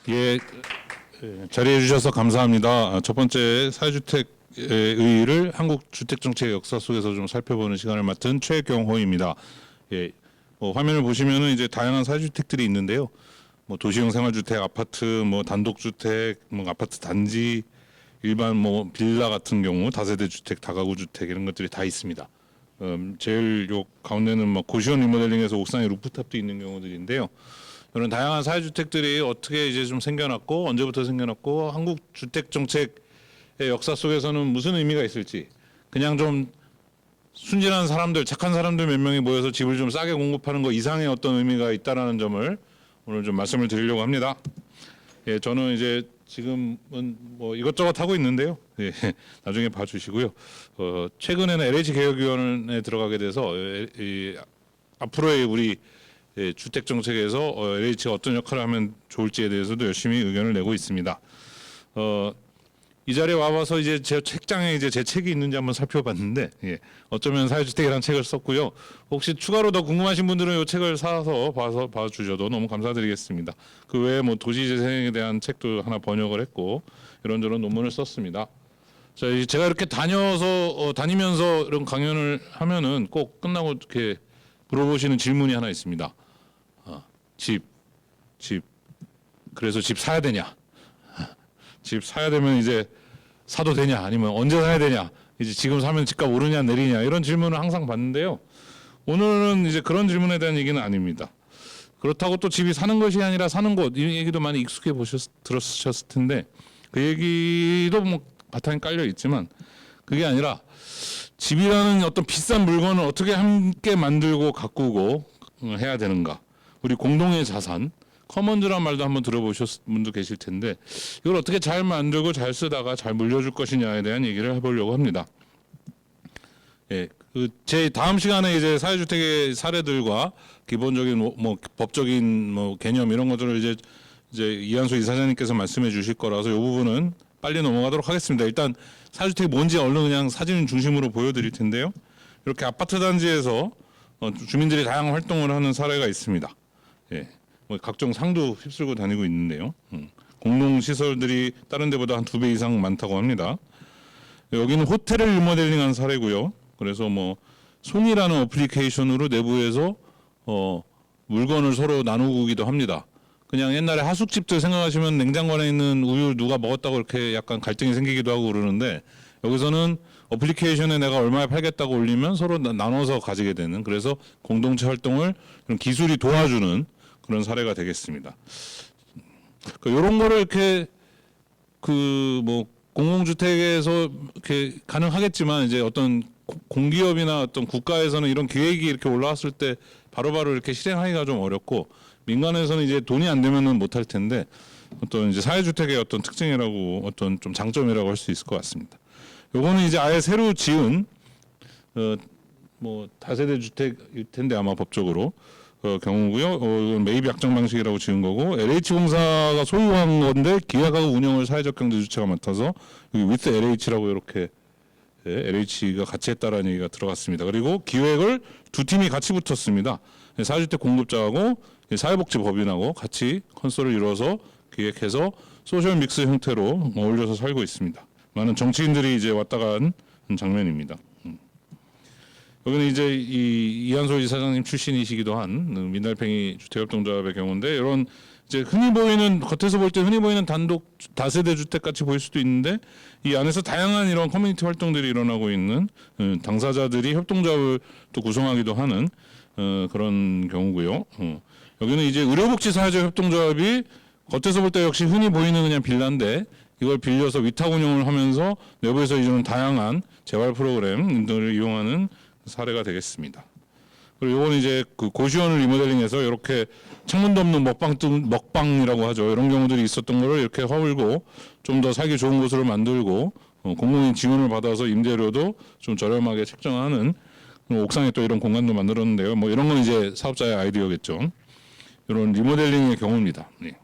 예, 자리해 주셔서 감사합니다. 첫 번째 사회주택 의의를 한국 주택정책 역사 속에서 좀 살펴보는 시간을 맡은 최경호입니다. 예, 화면을 보시면은 이제 다양한 사회주택들이 있는데요. 뭐 도시형 생활주택, 아파트, 뭐 단독주택, 뭐 아파트 단지, 일반 뭐 빌라 같은 경우 다세대 주택, 다가구 주택 이런 것들이 다 있습니다. 제일 요 가운데는 뭐 고시원 리모델링에서 옥상에 루프탑도 있는 경우들인데요. 이런 다양한 사회주택들이 어떻게 이제 좀 생겨났고 언제부터 생겨났고 한국 주택 정책의 역사 속에서는 무슨 의미가 있을지 그냥 좀 순진한 사람들, 착한 사람들 몇 명이 모여서 집을 좀 싸게 공급하는 거 이상의 어떤 의미가 있다라는 점을 오늘 좀 말씀을 드리려고 합니다. 예, 저는 이제 지금은 뭐 이것저것 하고 있는데요. 예, 나중에 봐주시고요. 최근에는 LH 개혁위원회에 들어가게 돼서 앞으로의 우리 주택 정책에서 LH가 어떤 역할을 하면 좋을지에 대해서도 열심히 의견을 내고 있습니다. 이 자리에 와봐서 이제 제 책장에 이제 제 책이 있는지 한번 살펴봤는데, 예, 어쩌면 사회주택이라는 책을 썼고요. 혹시 추가로 더 궁금하신 분들은 이 책을 사서 봐주셔도 너무 감사드리겠습니다. 그 외에 뭐 도시재생에 대한 책도 하나 번역을 했고 이런저런 논문을 썼습니다. 자, 제가 이렇게 다니면서 이런 강연을 하면은 꼭 끝나고 이렇게 물어보시는 질문이 하나 있습니다. 집. 그래서 집 사야 되냐? 집 사야 되면 이제 사도 되냐? 아니면 언제 사야 되냐? 이제 지금 사면 집값 오르냐 내리냐? 이런 질문을 항상 받는데요. 오늘은 이제 그런 질문에 대한 얘기는 아닙니다. 그렇다고 또 집이 사는 것이 아니라 사는 곳, 이 얘기도 많이 익숙해 들으셨을 텐데 그 얘기도 뭐 바탕에 깔려 있지만 그게 아니라 집이라는 어떤 비싼 물건을 어떻게 함께 만들고 가꾸고 해야 되는가? 우리 공동의 자산, 커먼즈란 말도 한번 들어보셨 분도 계실 텐데 이걸 어떻게 잘 만들고 잘 쓰다가 잘 물려줄 것이냐에 대한 얘기를 해보려고 합니다. 예, 제 다음 시간에 이제 사회주택의 사례들과 기본적인 뭐 법적인 뭐 개념 이런 것들을 이제 이한수 이사장님께서 말씀해 주실 거라서 이 부분은 빨리 넘어가도록 하겠습니다. 일단 사회주택이 뭔지 얼른 그냥 사진 중심으로 보여드릴 텐데요. 이렇게 아파트 단지에서 주민들이 다양한 활동을 하는 사례가 있습니다. 예, 뭐 각종 상도 휩쓸고 다니고 있는데요. 공동 시설들이 다른 데보다 한 2배 이상 많다고 합니다. 여기는 호텔을 리모델링한 사례고요. 그래서 뭐 송이라는 어플리케이션으로 내부에서 물건을 서로 나누기도 합니다. 그냥 옛날에 하숙집들 생각하시면 냉장고 안에 있는 우유 누가 먹었다고 이렇게 약간 갈등이 생기기도 하고 그러는데 여기서는 어플리케이션에 내가 얼마에 팔겠다고 올리면 서로 나눠서 가지게 되는 그래서 공동체 활동을 기술이 도와주는 그런 사례가 되겠습니다. 이런 거를 이렇게 그 뭐 공공주택에서 이렇게 가능하겠지만 이제 어떤 공기업이나 어떤 국가에서는 이런 기획이 이렇게 올라왔을 때 바로바로 이렇게 실행하기가 좀 어렵고 민간에서는 이제 돈이 안 되면은 못할 텐데 어떤 이제 사회주택의 어떤 특징이라고 어떤 좀 장점이라고 할 수 있을 것 같습니다. 요거는 이제 아예 새로 지은 뭐 다세대 주택일 텐데 아마 법적으로 경우고요. 이건 매입 약정 방식이라고 지은 거고 LH공사가 소유한 건데 기획하고 운영을 사회적 경제주체가 맡아서 여기 with LH라고 이렇게 LH가 같이 했다라는 얘기가 들어갔습니다. 그리고 기획을 두 팀이 같이 붙었습니다. 사회주택 공급자하고 사회복지법인하고 같이 컨sor을 이루어서 기획해서 소셜 믹스 형태로 어울려서 살고 있습니다. 많은 정치인들이 이제 왔다 간 장면입니다. 여기는 이제 이한솔 이사장님 출신이시기도 한 민달팽이 주택협동조합의 경우인데 이런 이제 흔히 보이는 겉에서 볼 때 흔히 보이는 단독 다세대 주택 같이 보일 수도 있는데 이 안에서 다양한 이런 커뮤니티 활동들이 일어나고 있는 당사자들이 협동조합을 또 구성하기도 하는 그런 경우고요. 여기는 이제 의료복지 사회적 협동조합이 겉에서 볼 때 역시 흔히 보이는 그냥 빌라인데 이걸 빌려서 위탁 운영을 하면서 내부에서 이런 다양한 재활 프로그램 등을 이용하는 사례가 되겠습니다. 그리고 이건 이제 그 고시원을 리모델링해서 이렇게 창문도 없는 먹방이라고 하죠. 이런 경우들이 있었던 거를 이렇게 허물고 좀 더 살기 좋은 곳으로 만들고 공공인 지원을 받아서 임대료도 좀 저렴하게 책정하는 옥상에 또 이런 공간도 만들었는데요. 뭐 이런 건 이제 사업자의 아이디어겠죠. 이런 리모델링의 경우입니다. 네.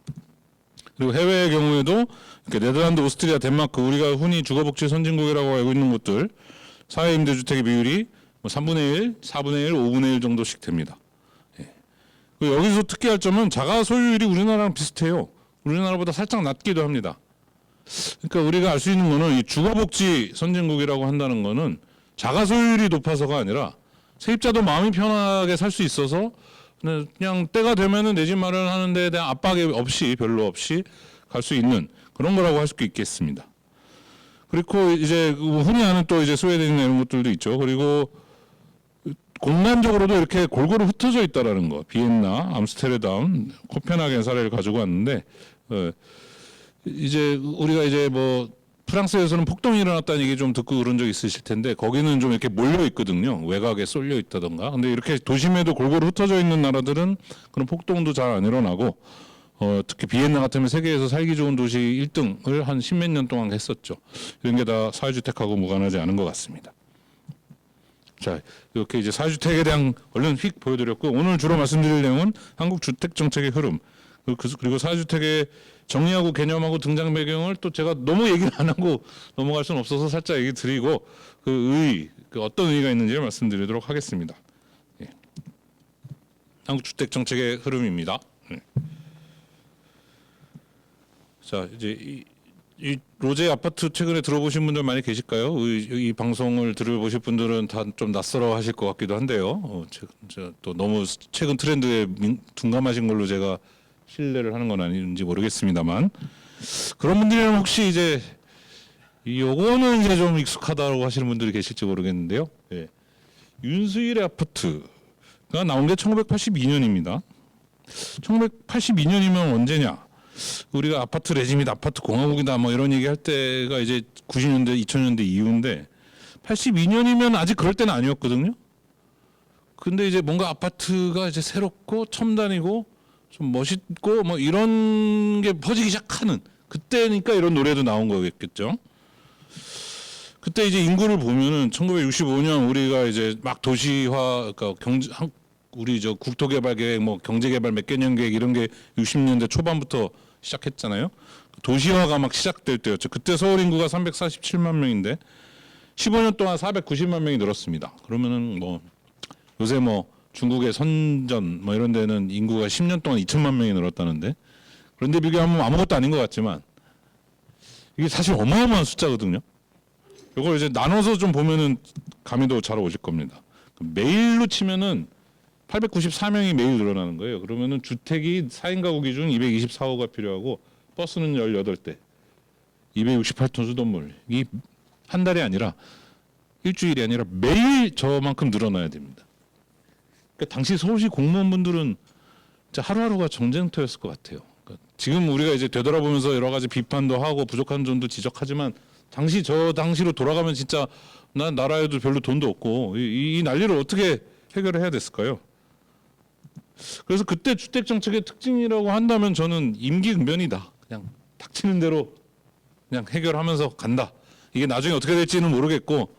그리고 해외의 경우에도 이렇게 네덜란드, 오스트리아, 덴마크 우리가 흔히 주거복지 선진국이라고 알고 있는 곳들 사회 임대주택의 비율이 3분의 1, 4분의 1, 5분의 1 정도씩 됩니다. 예. 여기서 특이할 점은 자가 소유율이 우리나라랑 비슷해요. 우리나라보다 살짝 낮기도 합니다. 그러니까 우리가 알 수 있는 거는 이 주거복지 선진국이라고 한다는 거는 자가 소유율이 높아서가 아니라 세입자도 마음이 편하게 살 수 있어서 그냥 때가 되면은 내 집 마련하는 데에 대한 압박이 없이 별로 없이 갈 수 있는 그런 거라고 할 수 있겠습니다. 그리고 이제 흔히 아는 또 이제 스웨덴이나 이런 것들도 있죠. 그리고 공간적으로도 이렇게 골고루 흩어져 있다라는 거. 비엔나, 암스테르담, 코펜하겐 사례를 가지고 왔는데 이제 우리가 이제 뭐 프랑스에서는 폭동이 일어났다는 얘기 좀 듣고 그런 적 있으실 텐데 거기는 좀 이렇게 몰려 있거든요. 외곽에 쏠려 있다던가. 근데 이렇게 도심에도 골고루 흩어져 있는 나라들은 그런 폭동도 잘 안 일어나고 특히 비엔나 같으면 세계에서 살기 좋은 도시 1등을 한 십몇 년 동안 했었죠. 이런 게 다 사회주택하고 무관하지 않은 것 같습니다. 자, 이렇게 이제 사회주택에 대한 얼른 휙 보여드렸고 오늘 주로 말씀드릴 내용은 한국 주택 정책의 흐름 그리고 사회주택의 정의하고 개념하고 등장 배경을 또 제가 너무 얘기를 안 하고 넘어갈 수는 없어서 살짝 얘기 드리고 그 어떤 의의가 있는지 말씀드리도록 하겠습니다. 예. 한국 주택 정책의 흐름입니다. 예. 자, 이제 이 로제 아파트 최근에 들어보신 분들 많이 계실까요? 이 방송을 들어보실 분들은 다 좀 낯설어 하실 것 같기도 한데요. 또 너무 최근 트렌드에 둔감하신 걸로 제가 신뢰를 하는 건 아닌지 모르겠습니다만 그런 분들은 혹시 이제 요거는 이제 좀 익숙하다고 하시는 분들이 계실지 모르겠는데요. 예. 윤수일의 아파트가 나온 게 1982년입니다. 1982년이면 언제냐? 우리가 아파트 레짐이다, 아파트 공화국이다, 뭐 이런 얘기 할 때가 이제 90년대, 2000년대 이후인데 82년이면 아직 그럴 때는 아니었거든요. 근데 이제 뭔가 아파트가 이제 새롭고 첨단이고 좀 멋있고 뭐 이런 게 퍼지기 시작하는 그때니까 이런 노래도 나온 거겠죠. 그때 이제 인구를 보면은 1965년 우리가 이제 막 도시화, 그러니까 우리 저 국토개발계획, 뭐 경제개발 몇 개년 계획 이런 게 60년대 초반부터 시작했잖아요. 도시화가 막 시작될 때였죠. 그때 서울 인구가 347만 명인데 15년 동안 490만 명이 늘었습니다. 그러면은 뭐 요새 뭐 중국의 선전 뭐 이런 데는 인구가 10년 동안 2천만 명이 늘었다는데 그런데 비교하면 아무것도 아닌 것 같지만 이게 사실 어마어마한 숫자거든요. 이걸 이제 나눠서 좀 보면은 감이 더 잘 오실 겁니다. 매일로 치면은 894명이 매일 늘어나는 거예요. 그러면은 주택이 4인 가구 기준 224호가 필요하고 버스는 18대, 268톤 수돗물. 이 한 달이 아니라 일주일이 아니라 매일 저만큼 늘어나야 됩니다. 그러니까 당시 서울시 공무원분들은 진짜 하루하루가 전쟁터였을 것 같아요. 그러니까 지금 우리가 이제 되돌아보면서 여러 가지 비판도 하고 부족한 점도 지적하지만 저 당시로 돌아가면 진짜 난 나라에도 별로 돈도 없고 이 난리를 어떻게 해결을 해야 됐을까요? 그래서 그때 주택 정책의 특징이라고 한다면 저는 임기응변이다. 그냥 닥치는 대로 그냥 해결하면서 간다. 이게 나중에 어떻게 될지는 모르겠고,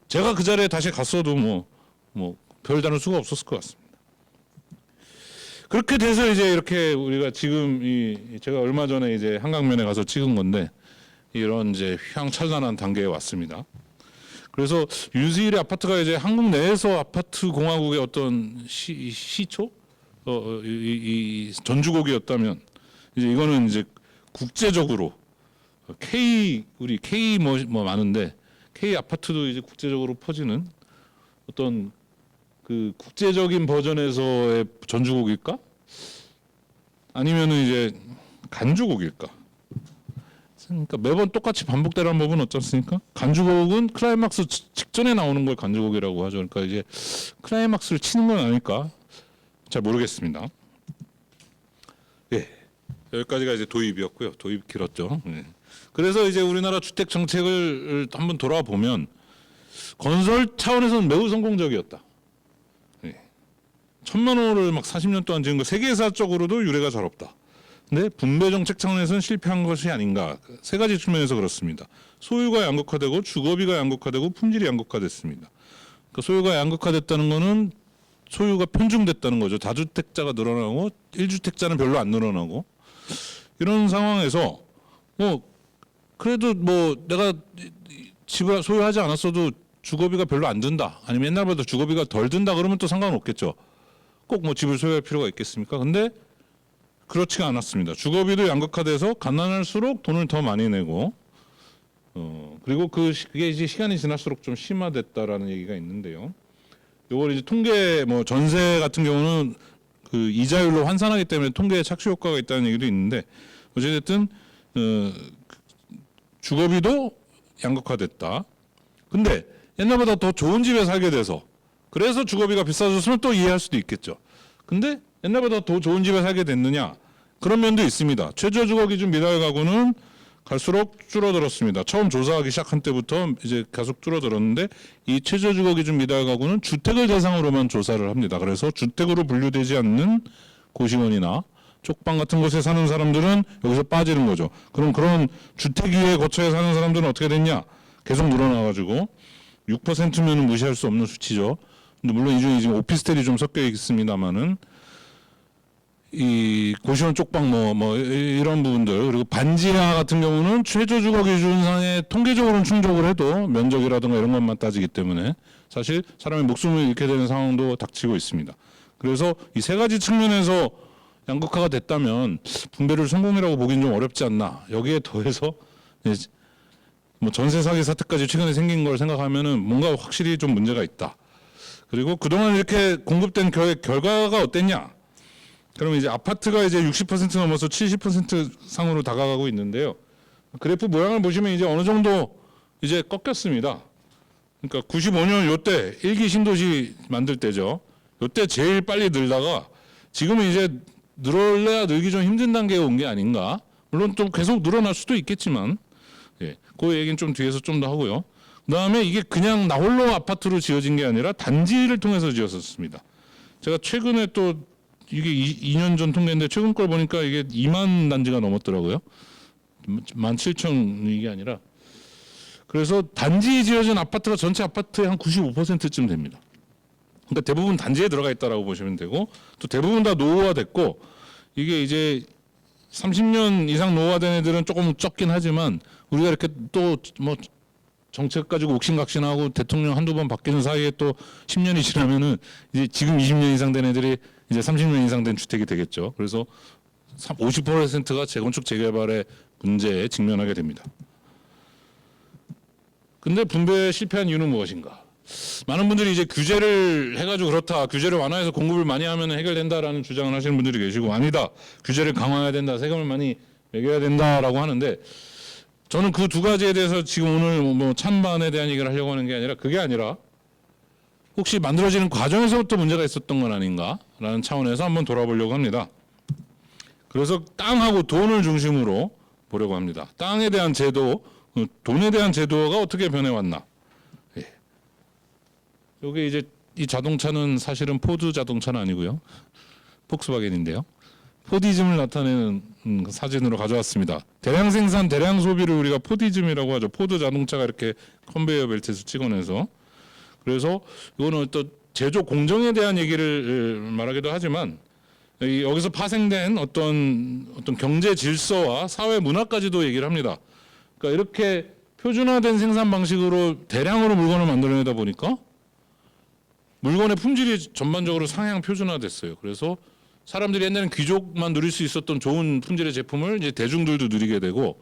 제가 그 자리에 다시 갔어도 뭐 별다른 수가 없었을 것 같습니다. 그렇게 돼서 이제 이렇게 우리가 지금 제가 얼마 전에 이제 한강변에 가서 찍은 건데 이런 이제 휘황찬란한 단계에 왔습니다. 그래서 윤수일의 아파트가 이제 한국 내에서 아파트 공화국의 어떤 시초, 이 전주곡이었다면 이제 이거는 이제 국제적으로 우리 K 뭐 많은데 K 아파트도 이제 국제적으로 퍼지는 어떤 그 국제적인 버전에서의 전주곡일까? 아니면은 이제 간주곡일까? 그러니까 매번 똑같이 반복되라는 법은 없지 않습니까? 간주곡은 클라이막스 직전에 나오는 걸 간주곡이라고 하죠. 그러니까 이제 클라이막스를 치는 건 아닐까? 잘 모르겠습니다. 예, 여기까지가 이제 도입이었고요. 도입 길었죠. 예. 그래서 이제 우리나라 주택 정책을 한번 돌아보면 건설 차원에서는 매우 성공적이었다. 예. 1000만 호를 막 40년 동안 지은 거 세계사적으로도 유례가 잘 없다. 근데 분배 정책 차원에서는 실패한 것이 아닌가. 세 가지 측면에서 그렇습니다. 소유가 양극화되고 주거비가 양극화되고 품질이 양극화됐습니다. 그러니까 소유가 양극화됐다는 거는 소유가 편중됐다는 거죠. 다주택자가 늘어나고 1주택자는 별로 안 늘어나고 이런 상황에서 그래도 내가 집을 소유하지 않았어도 주거비가 별로 안 든다. 아니면 옛날보다 주거비가 덜 든다 그러면 또 상관없겠죠. 꼭 집을 소유할 필요가 있겠습니까? 근데 그렇지가 않았습니다. 주거비도 양극화돼서 가난할수록 돈을 더 많이 내고 그리고 그게 이제 시간이 지날수록 좀 심화됐다라는 얘기가 있는데요. 이걸 이제 통계 뭐 전세 같은 경우는 그 이자율로 환산하기 때문에 통계에 착시 효과가 있다는 얘기도 있는데 어쨌든 주거비도 양극화됐다. 근데 옛날보다 더 좋은 집에 살게 돼서 그래서 주거비가 비싸졌으면 또 이해할 수도 있겠죠. 근데 옛날보다 더 좋은 집에 살게 됐느냐? 그런 면도 있습니다. 최저주거기준 미달 가구는 갈수록 줄어들었습니다. 처음 조사하기 시작한 때부터 이제 계속 줄어들었는데 이 최저주거기준 미달 가구는 주택을 대상으로만 조사를 합니다. 그래서 주택으로 분류되지 않는 고시원이나 쪽방 같은 곳에 사는 사람들은 여기서 빠지는 거죠. 그럼 그런 주택 위에 거처에 사는 사람들은 어떻게 됐냐? 계속 늘어나가지고 6%면은 무시할 수 없는 수치죠. 근데 물론 이 중에 지금 오피스텔이 좀 섞여 있습니다만은 이 고시원 쪽방 이런 부분들 그리고 반지하 같은 경우는 최저주거 기준상에 통계적으로는 충족을 해도 면적이라든가 이런 것만 따지기 때문에 사실 사람의 목숨을 잃게 되는 상황도 닥치고 있습니다. 그래서 이 세 가지 측면에서 양극화가 됐다면 분배를 성공이라고 보기는 좀 어렵지 않나. 여기에 더해서 뭐 전세 사기 사태까지 최근에 생긴 걸 생각하면은 뭔가 확실히 좀 문제가 있다. 그리고 그동안 이렇게 공급된 결과가 어땠냐? 그러면 이제 아파트가 이제 60% 넘어서 70% 상으로 다가가고 있는데요. 그래프 모양을 보시면 이제 어느 정도 이제 꺾였습니다. 그러니까 95년 요때 1기 신도시 만들 때죠. 요때 제일 빨리 늘다가 지금은 이제 늘어야 늘기 좀 힘든 단계에 온 게 아닌가. 물론 또 계속 늘어날 수도 있겠지만 그 얘기는 좀 뒤에서 좀 더 하고요. 그다음에 이게 그냥 나홀로 아파트로 지어진 게 아니라 단지를 통해서 지었었습니다. 제가 최근에 또 이게 2년 전 통계인데 최근 걸 보니까 이게 2만 단지가 넘었더라고요. 17,000 이게 아니라. 그래서 단지에 지어진 아파트가 전체 아파트의 한 95%쯤 됩니다. 그러니까 대부분 단지에 들어가 있다라고 보시면 되고 또 대부분 다 노후화됐고 이게 이제 30년 이상 노후화된 애들은 조금 적긴 하지만 우리가 이렇게 또 뭐 정책 가지고 옥신각신하고 대통령 한두 번 바뀌는 사이에 또 10년이 지나면은 이제 지금 20년 이상 된 애들이 이제 30년 이상 된 주택이 되겠죠. 그래서 50%가 재건축 재개발의 문제에 직면하게 됩니다. 근데 분배에 실패한 이유는 무엇인가? 많은 분들이 이제 규제를 해가지고 그렇다. 규제를 완화해서 공급을 많이 하면 해결된다라는 주장을 하시는 분들이 계시고 아니다. 규제를 강화해야 된다. 세금을 많이 매겨야 된다라고 하는데 저는 그 두 가지에 대해서 지금 오늘 뭐 찬반에 대한 얘기를 하려고 하는 게 아니라 그게 아니라 혹시 만들어지는 과정에서부터 문제가 있었던 건 아닌가라는 차원에서 한번 돌아보려고 합니다. 그래서 땅하고 돈을 중심으로 보려고 합니다. 땅에 대한 제도, 돈에 대한 제도가 어떻게 변해왔나. 여기 이제 이 자동차는 사실은 포드 자동차는 아니고요. 폭스바겐인데요. 포디즘을 나타내는 사진으로 가져왔습니다. 대량 생산, 대량 소비를 우리가 포디즘이라고 하죠. 포드 자동차가 이렇게 컨베이어 벨트에서 찍어내서. 그래서 이거는 어떤 제조 공정에 대한 얘기를 말하기도 하지만 여기서 파생된 어떤 경제 질서와 사회 문화까지도 얘기를 합니다. 그러니까 이렇게 표준화된 생산 방식으로 대량으로 물건을 만들어내다 보니까 물건의 품질이 전반적으로 상향 표준화됐어요. 그래서 사람들이 옛날엔 귀족만 누릴 수 있었던 좋은 품질의 제품을 이제 대중들도 누리게 되고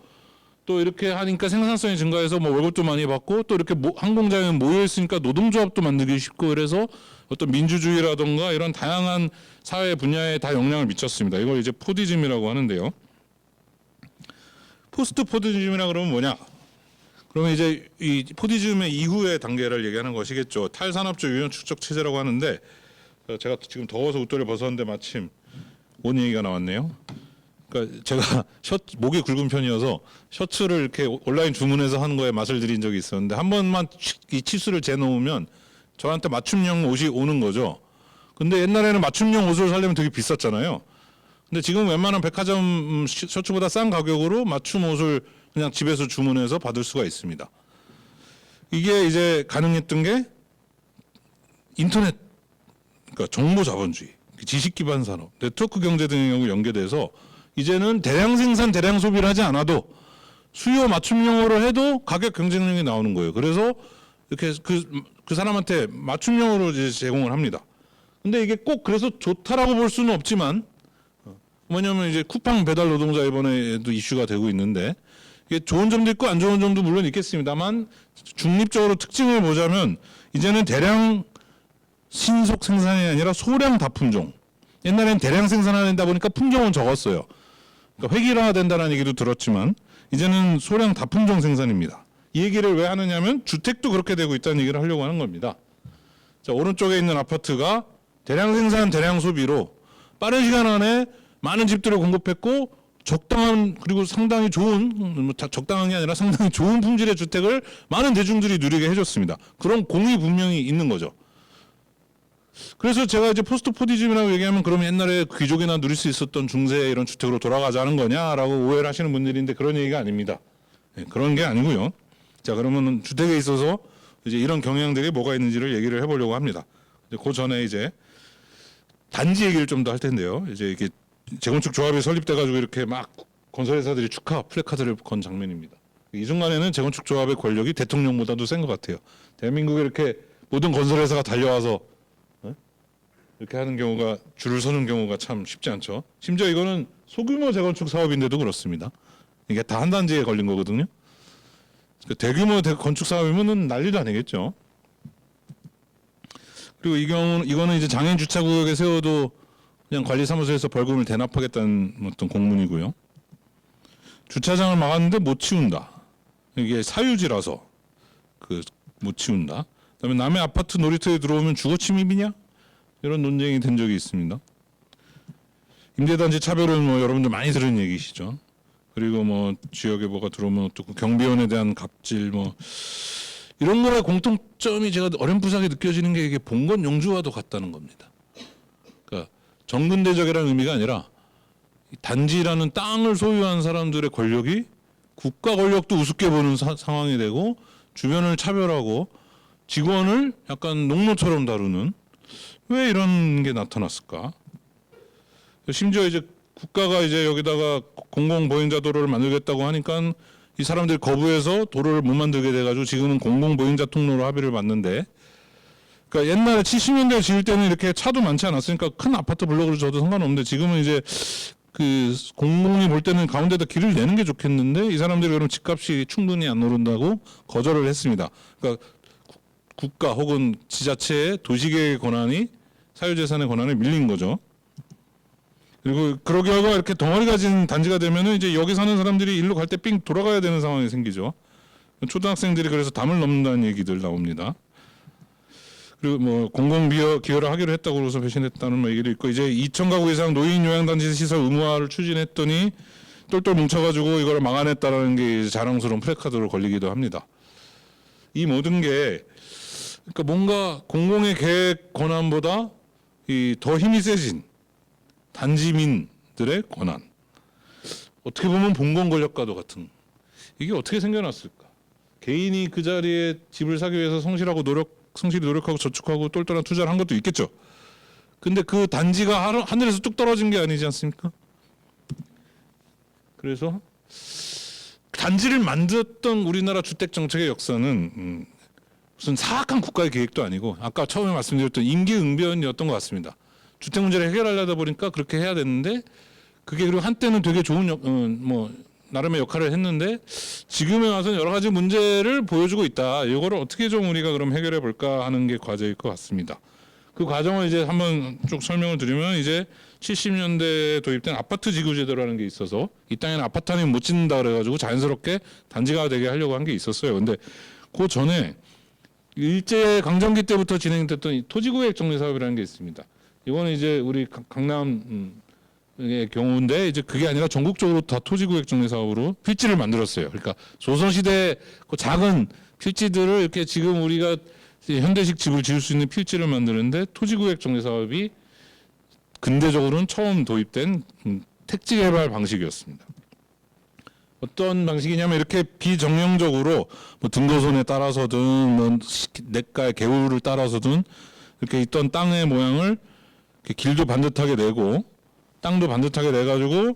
또 이렇게 하니까 생산성이 증가해서 뭐 월급도 많이 받고 또 이렇게 한 공장에 모여 있으니까 노동조합도 만들기 쉽고 그래서 어떤 민주주의라든가 이런 다양한 사회 분야에 다 영향을 미쳤습니다. 이걸 이제 포디즘이라고 하는데요. 포스트 포디즘이라 그러면 뭐냐? 그러면 이제 이 포디즘의 이후의 단계를 얘기하는 것이겠죠. 탈산업적 유연 축적 체제라고 하는데 제가 지금 더워서 웃도를 벗었는데 마침 온 얘기가 나왔네요. 그러니까 제가 목이 굵은 편이어서 셔츠를 이렇게 온라인 주문해서 하는 거에 맛을 들인 적이 있었는데 한 번만 이 치수를 재놓으면 저한테 맞춤형 옷이 오는 거죠. 근데 옛날에는 맞춤형 옷을 사려면 되게 비쌌잖아요. 근데 지금 웬만한 백화점 셔츠보다 싼 가격으로 맞춤 옷을 그냥 집에서 주문해서 받을 수가 있습니다. 이게 이제 가능했던 게 인터넷, 그러니까 정보 자본주의, 지식 기반 산업, 네트워크 경제 등하고 연계돼서 이제는 대량 생산, 대량 소비를 하지 않아도 수요 맞춤형으로 해도 가격 경쟁력이 나오는 거예요. 그래서 이렇게 그 사람한테 맞춤형으로 이제 제공을 합니다. 근데 이게 꼭 그래서 좋다라고 볼 수는 없지만 뭐냐면 이제 쿠팡 배달 노동자 이번에도 이슈가 되고 있는데 이게 좋은 점도 있고 안 좋은 점도 물론 있겠습니다만 중립적으로 특징을 보자면 이제는 대량 신속 생산이 아니라 소량 다품종. 옛날엔 대량 생산하다 보니까 품종은 적었어요. 그러니까 획일화된다는 얘기도 들었지만 이제는 소량 다품종 생산입니다. 이 얘기를 왜 하느냐면 주택도 그렇게 되고 있다는 얘기를 하려고 하는 겁니다. 자, 오른쪽에 있는 아파트가 대량 생산, 대량 소비로 빠른 시간 안에 많은 집들을 공급했고 적당한 그리고 상당히 좋은 적당한 게 아니라 상당히 좋은 품질의 주택을 많은 대중들이 누리게 해줬습니다. 그런 공이 분명히 있는 거죠. 그래서 제가 이제 포스트 포디즘이라고 얘기하면 그러면 옛날에 귀족이나 누릴 수 있었던 중세 이런 주택으로 돌아가자는 거냐라고 오해를 하시는 분들인데 그런 얘기가 아닙니다. 네, 그런 게 아니고요. 자, 그러면 주택에 있어서 이제 이런 경향들이 뭐가 있는지를 얘기를 해보려고 합니다. 그 전에 이제 단지 얘기를 좀 더 할 텐데요. 이제 이게 재건축 조합이 설립돼가지고 이렇게 막 건설회사들이 축하 플래카드를 건 장면입니다. 이 순간에는 재건축 조합의 권력이 대통령보다도 센 것 같아요. 대한민국에 이렇게 모든 건설회사가 달려와서 이렇게 하는 경우가 줄을 서는 경우가 참 쉽지 않죠. 심지어 이거는 소규모 재건축 사업인데도 그렇습니다. 이게 다 한 단지에 걸린 거거든요. 대규모 건축 사업이면은 난리도 아니겠죠. 그리고 이거는 이제 장애인 주차구역에 세워도 그냥 관리사무소에서 벌금을 대납하겠다는 어떤 공문이고요. 주차장을 막았는데 못 치운다. 이게 사유지라서 못 치운다. 그다음에 남의 아파트 놀이터에 들어오면 주거 침입이냐? 이런 논쟁이 된 적이 있습니다. 임대단지 차별은 뭐 여러분들 많이 들은 얘기시죠. 그리고 뭐 지역에 뭐가 들어오면 또 경비원에 대한 갑질 뭐 이런 거에 공통점이 제가 어렴풋하게 느껴지는 게 이게 봉건 용주와도 같다는 겁니다. 그러니까 정근대적이라는 의미가 아니라 단지라는 땅을 소유한 사람들의 권력이 국가 권력도 우습게 보는 상황이 되고 주변을 차별하고 직원을 약간 농노처럼 다루는 왜 이런 게 나타났을까? 심지어 이제 국가가 이제 여기다가 공공보행자 도로를 만들겠다고 하니까 이 사람들이 거부해서 도로를 못 만들게 돼가지고 지금은 공공보행자 통로로 합의를 봤는데, 그러니까 옛날에 70년대 지을 때는 이렇게 차도 많지 않았으니까 큰 아파트 블록으로 줘도 상관없는데 지금은 이제 그 공공이 볼 때는 가운데다 길을 내는 게 좋겠는데 이 사람들이 그럼 집값이 충분히 안 오른다고 거절을 했습니다. 그러니까 국가 혹은 지자체의 도시계획의 권한이 사유재산의 권한에 밀린 거죠. 그리고 그러 결과 이렇게 덩어리 가진 단지가 되면은 이제 여기 사는 사람들이 일로 갈 때 삥 돌아가야 되는 상황이 생기죠. 초등학생들이 그래서 담을 넘는다는 얘기들 나옵니다. 그리고 뭐 공공 기여를 하기로 했다고 그래서 배신했다는 뭐 얘기도 있고, 이제 2,000가구 이상 노인 요양단지 시설 의무화를 추진했더니 똘똘 뭉쳐가지고 이걸 막아냈다라는 게 자랑스러운 플래카드로 걸리기도 합니다. 이 모든 게 그러니까 뭔가 공공의 계획 권한보다 더 힘이 세진 단지민들의 권한, 어떻게 보면 봉건 권력과도 같은, 이게 어떻게 생겨났을까? 개인이 그 자리에 집을 사기 위해서 성실히 노력하고 저축하고 똘똘한 투자를 한 것도 있겠죠. 근데 그 단지가 하늘에서 뚝 떨어진 게 아니지 않습니까? 그래서 단지를 만들었던 우리나라 주택 정책의 역사는 무슨 사악한 국가의 계획도 아니고 아까 처음에 말씀드렸던 임기응변이었던 것 같습니다. 주택 문제를 해결하려다 보니까 그렇게 해야 되는데, 그게 그리고 한때는 되게 좋은 뭐 나름의 역할을 했는데 지금에 와서는 여러 가지 문제를 보여주고 있다. 이거를 어떻게 좀 우리가 그럼 해결해 볼까 하는 게 과제일 것 같습니다. 그 과정을 이제 한번 쭉 설명을 드리면, 이제 70년대에 도입된 아파트 지구 제도라는 게 있어서 이 땅에는 아파트 아니면 못 짓는다 그래가지고 자연스럽게 단지가 되게 하려고 한 게 있었어요. 근데 그 전에 일제 강점기 때부터 진행됐던 이 토지구획 정리 사업이라는 게 있습니다. 이거는 이제 우리 강남의 경우인데, 이제 그게 아니라 전국적으로 다 토지구획 정리 사업으로 필지를 만들었어요. 그러니까 조선시대 그 작은 필지들을 이렇게 지금 우리가 현대식 집을 지을 수 있는 필지를 만드는데, 토지구획 정리 사업이 근대적으로는 처음 도입된 택지 개발 방식이었습니다. 어떤 방식이냐면 이렇게 비정형적으로 뭐 등고선에 따라서든 뭐 냇가의 개울을 따라서든 이렇게 있던 땅의 모양을 길도 반듯하게 내고 땅도 반듯하게 내가지고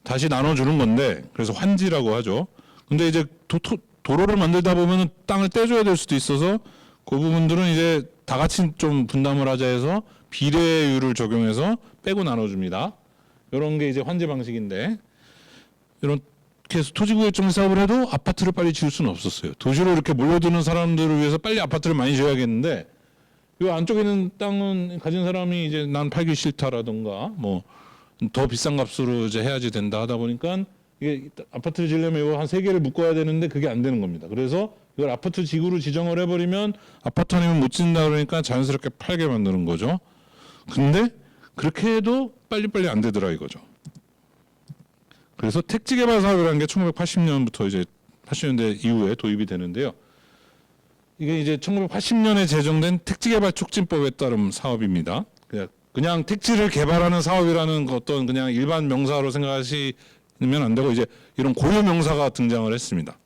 다시 나눠주는 건데, 그래서 환지라고 하죠. 근데 이제 도로를 만들다 보면 땅을 떼줘야 될 수도 있어서 그 부분들은 이제 다 같이 좀 분담을 하자 해서 비례율을 적용해서 빼고 나눠줍니다. 이런 게 이제 환제 방식인데 이렇게 해서 토지구역 정리 사업을 해도 아파트를 빨리 지을 수는 없었어요. 도시로 이렇게 몰려드는 사람들을 위해서 빨리 아파트를 많이 지어야겠는데 이 안쪽에 있는 땅은 가진 사람이 이제 난 팔기 싫다라든가 뭐 더 비싼 값으로 이제 해야지 된다 하다 보니까 이게 아파트를 지으려면 이거 한 3개를 묶어야 되는데 그게 안 되는 겁니다. 그래서 이걸 아파트 지구로 지정을 해버리면 아파트 아니면 못 짓는다 그러니까 자연스럽게 팔게 만드는 거죠. 근데 그렇게 해도 빨리빨리 안 되더라 이거죠. 그래서 택지개발 사업이라는 게 1980년부터 이제 80년대 이후에 도입이 되는데요. 이게 이제 1980년에 제정된 택지개발 촉진법에 따른 사업입니다. 그냥 택지를 개발하는 사업이라는 어떤 그냥 일반 명사로 생각하시면 안 되고 이제 이런 고유 명사가 등장을 했습니다.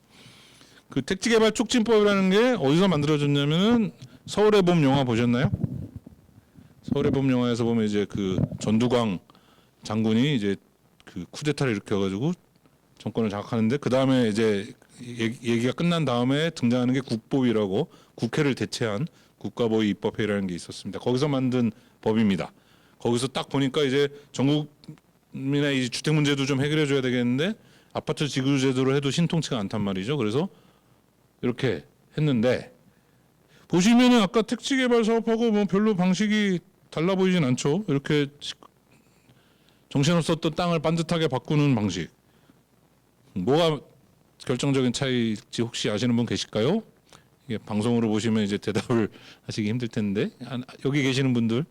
그 택지개발 촉진법이라는 게 어디서 만들어졌냐면은 서울의 봄 영화 보셨나요? 서울의 봄 영화에서 보면 이제 그 전두광 장군이 이제 그 쿠데타를 일으켜가지고 정권을 장악하는데 그 다음에 이제 얘기가 끝난 다음에 등장하는 게 국보위라고 국회를 대체한 국가보위 입법회의라는 게 있었습니다. 거기서 만든 법입니다. 거기서 딱 보니까 이제 전국민의 이 주택 문제도 좀 해결해 줘야 되겠는데 아파트 지구 제도로 해도 신통치가 않단 말이죠. 그래서 이렇게 했는데 보시면은 아까 택지 개발 사업하고 뭐 별로 방식이 달라 보이진 않죠. 이렇게 정신없었던 땅을 반듯하게 바꾸는 방식. 뭐가 결정적인 차이일지 혹시 아시는 분 계실까요? 이게 방송으로 보시면 이제 대답을 하시기 힘들 텐데 여기 계시는 분들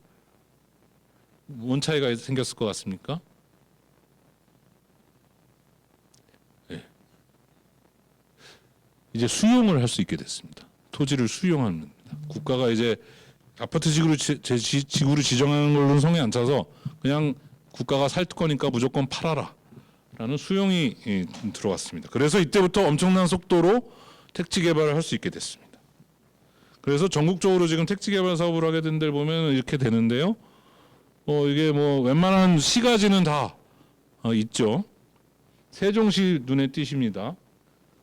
뭔 차이가 생겼을 것 같습니까? 네. 이제 수용을 할 수 있게 됐습니다. 토지를 수용하는 겁니다. 국가가 이제 아파트 지구를 지구를 지정하는 걸로는 성에 안 차서 그냥 국가가 살 거니까 무조건 팔아라라는 수용이 들어왔습니다. 그래서 이때부터 엄청난 속도로 택지 개발을 할 수 있게 됐습니다. 그래서 전국적으로 지금 택지 개발 사업을 하게 된 데를 보면 이렇게 되는데요. 이게 뭐 웬만한 시가지는 다 있죠. 세종시 눈에 띄십니다.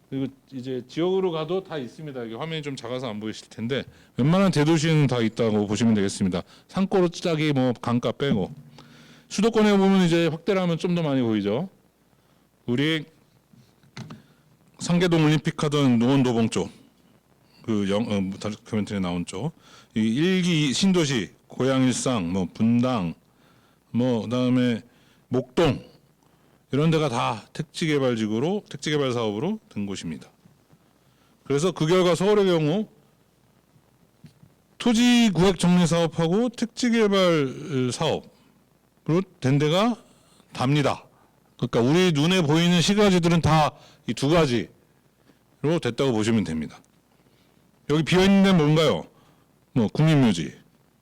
그리고 이제 지역으로 가도 다 있습니다. 이게 화면이 좀 작아서 안 보이실 텐데 웬만한 대도시는 다 있다고 보시면 되겠습니다. 산골짜기 뭐 강가 빼고 수도권에 보면 이제 확대를 하면 좀 더 많이 보이죠. 우리 상계동 올림픽 하던 노원도봉 쪽, 그 다큐멘터리에 나온 쪽, 이 1기 신도시, 고양일상, 뭐 분당, 뭐 그다음에 목동 이런 데가 다 택지개발지구로 택지개발 사업으로 된 곳입니다. 그래서 그 결과 서울의 경우 토지구획 정리 사업하고 택지개발 사업으로 된 데가 답니다. 그러니까 우리 눈에 보이는 시가지들은 다 이 두 가지로 됐다고 보시면 됩니다. 여기 비어 있는 데는 뭔가요? 뭐 국립묘지,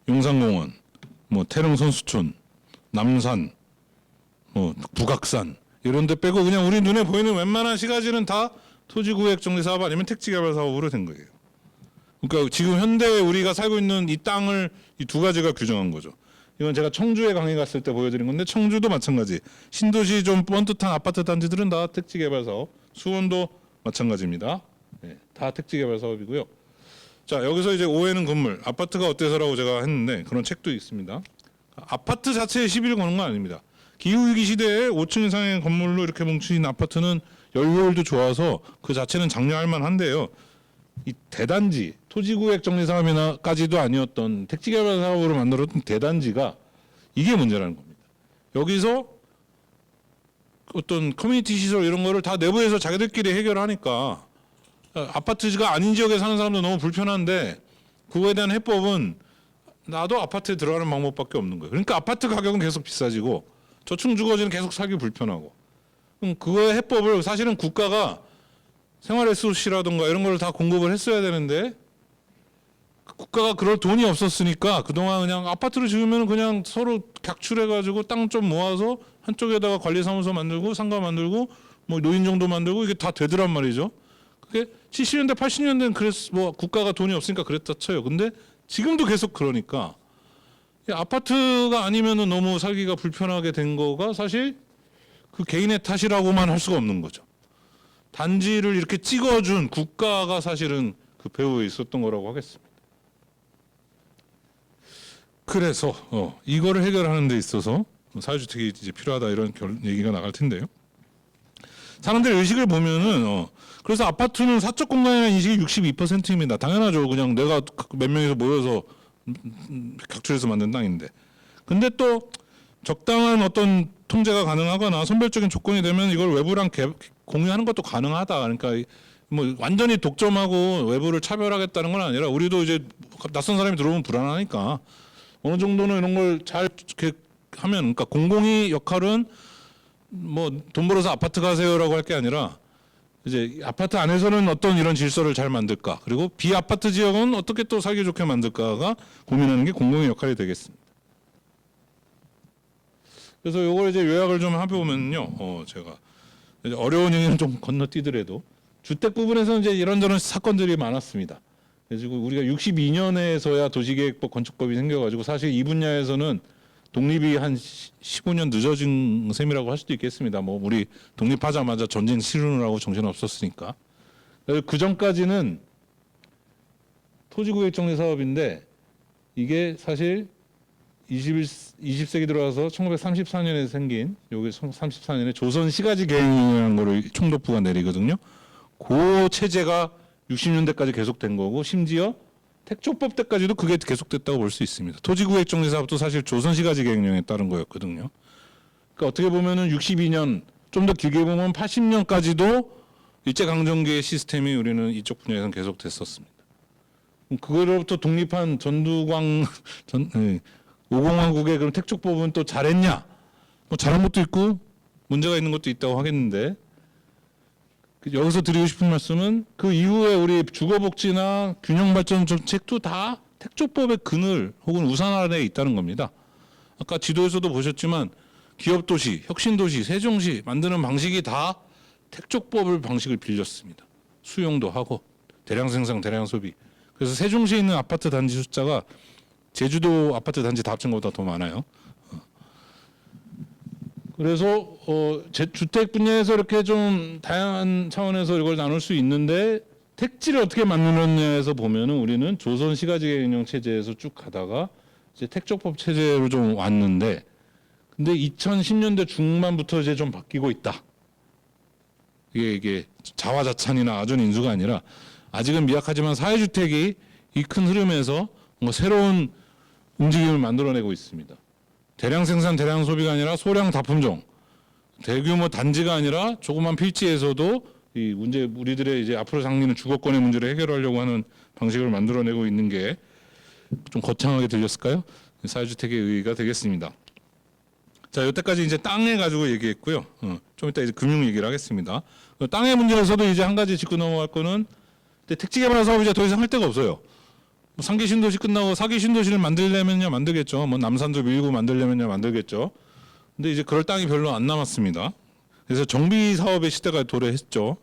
용산공원, 뭐 태릉선수촌, 남산, 뭐 북악산 이런 데 빼고 그냥 우리 눈에 보이는 웬만한 시가지는 다 토지구획 정리 사업 아니면 택지개발 사업으로 된 거예요. 그러니까 지금 현대 우리가 살고 있는 이 땅을 이 두 가지가 규정한 거죠. 이건 제가 청주에 강의 갔을 때 보여드린 건데 청주도 마찬가지. 신도시 좀 번듯한 아파트 단지들은 다 택지개발 사업. 수원도 마찬가지입니다. 네, 다 택지개발 사업이고요. 자, 여기서 이제 오해는 건물. 아파트가 어때서라고 제가 했는데 그런 책도 있습니다. 아파트 자체에 시비를 거는 건 아닙니다. 기후위기 시대에 5층 이상의 건물로 이렇게 뭉친 아파트는 연료율도 좋아서 그 자체는 장려할 만한데요. 이 대단지, 토지구획 정리 사업이나까지도 아니었던 택지개발 사업으로 만들었던 대단지가 이게 문제라는 겁니다. 여기서 어떤 커뮤니티 시설 이런 거를 다 내부에서 자기들끼리 해결하니까 아파트가 아닌 지역에 사는 사람도 너무 불편한데 그거에 대한 해법은 나도 아파트에 들어가는 방법밖에 없는 거예요. 그러니까 아파트 가격은 계속 비싸지고 저층 주거지는 계속 살기 불편하고 그럼 그거의 해법을 사실은 국가가 생활 SOC라든가 이런 걸 다 공급을 했어야 되는데 국가가 그럴 돈이 없었으니까 그동안 그냥 아파트를 지으면 그냥 서로 객출해가지고 땅 좀 모아서 한쪽에다가 관리사무소 만들고 상가 만들고 뭐 노인정도 만들고 이게 다 되더란 말이죠. 그게 70년대 80년대는 그래서 뭐 국가가 돈이 없으니까 그랬다 쳐요. 근데 지금도 계속 그러니까 아파트가 아니면은 너무 살기가 불편하게 된 거가 사실 그 개인의 탓이라고만 할 수가 없는 거죠. 단지를 이렇게 찍어준 국가가 사실은 그 배후에 있었던 거라고 하겠습니다. 그래서 이거를 해결하는 데 있어서 사회주택이 이제 필요하다 이런 얘기가 나갈 텐데요. 사람들 의식을 보면은 그래서 아파트는 사적 공간이라는 인식이 62%입니다. 당연하죠. 그냥 내가 몇 명이서 모여서 각출해서 만든 땅인데. 근데 또 적당한 어떤 통제가 가능하거나 선별적인 조건이 되면 이걸 외부랑 공유하는 것도 가능하다. 그러니까 뭐 완전히 독점하고 외부를 차별하겠다는 건 아니라 우리도 이제 낯선 사람이 들어오면 불안하니까 어느 정도는 이런 걸 잘 이렇게 하면, 그러니까 공공의 역할은 뭐 돈 벌어서 아파트 가세요라고 할 게 아니라 이제 아파트 안에서는 어떤 이런 질서를 잘 만들까, 그리고 비아파트 지역은 어떻게 또 살기 좋게 만들까가 고민하는 게 공공의 역할이 되겠습니다. 그래서 이걸 이제 요약을 좀 해보면요, 제가 이제 어려운 얘기는 좀 건너뛰더라도 주택 부분에서는 이제 이런저런 사건들이 많았습니다. 그래서 우리가 62년에서야 도시계획법 건축법이 생겨가지고 사실 이 분야에서는 독립이 한 15년 늦어진 셈이라고 할 수도 있겠습니다. 뭐 우리 독립하자마자 전쟁 치르느라고 정신 없었으니까. 그래서 그 전까지는 토지구획정리 사업인데 이게 사실 20세기 들어와서 1934년에 생긴, 여기 34년에 조선시가지 계획령이라는 거를 총독부가 내리거든요. 그 체제가 60년대까지 계속된 거고, 심지어 택조법 때까지도 그게 계속됐다고 볼 수 있습니다. 토지구획정리 사업도 사실 조선시가지 계획령에 따른 거였거든요. 그러니까 어떻게 보면은 62년, 좀 더 길게 보면 80년까지도 일제강점기의 시스템이 우리는 이쪽 분야에서는 계속됐었습니다. 그거로부터 독립한 전두광 5공화국의 그런 택조법은 또 잘했냐? 뭐 잘한 것도 있고 문제가 있는 것도 있다고 하겠는데, 여기서 드리고 싶은 말씀은 그 이후에 우리 주거복지나 균형발전 정책도 다 택조법의 그늘 혹은 우산 아래에 있다는 겁니다. 아까 지도에서도 보셨지만 기업도시, 혁신도시, 세종시 만드는 방식이 다 택조법을 방식을 빌렸습니다. 수용도 하고 대량 생산, 대량 소비. 그래서 세종시에 있는 아파트 단지 숫자가 제주도 아파트 단지 다 합친 것보다 더 많아요. 그래서 주택 분야에서 이렇게 좀 다양한 차원에서 이걸 나눌 수 있는데, 택지를 어떻게 만드느냐에서 보면은 우리는 조선 시가지 계획령 체제에서 쭉 가다가 이제 택조법 체제로 좀 왔는데, 근데 2010년대 중반부터 이제 좀 바뀌고 있다. 이게 자화자찬이나 아전 인수가 아니라 아직은 미약하지만 사회주택이 이 큰 흐름에서 뭐 새로운 움직임을 만들어내고 있습니다. 대량 생산, 대량 소비가 아니라 소량 다품종, 대규모 단지가 아니라 조그만 필지에서도 이 문제, 우리들의 이제 앞으로 생기는 주거권의 문제를 해결하려고 하는 방식을 만들어내고 있는 게 좀 거창하게 들렸을까요? 사회주택의 의의가 되겠습니다. 자, 여태까지 이제 땅에 가지고 얘기했고요. 좀 이따 이제 금융 얘기를 하겠습니다. 땅의 문제에서도 이제 한 가지 짚고 넘어갈 거는, 택지 개발 사업 이제 더 이상 할 데가 없어요. 상기 신도시 끝나고 사기 신도시를 만들려면요 만들겠죠. 뭐 남산도 밀고 만들려면요 만들겠죠. 근데 이제 그럴 땅이 별로 안 남았습니다. 그래서 정비 사업의 시대가 도래했죠.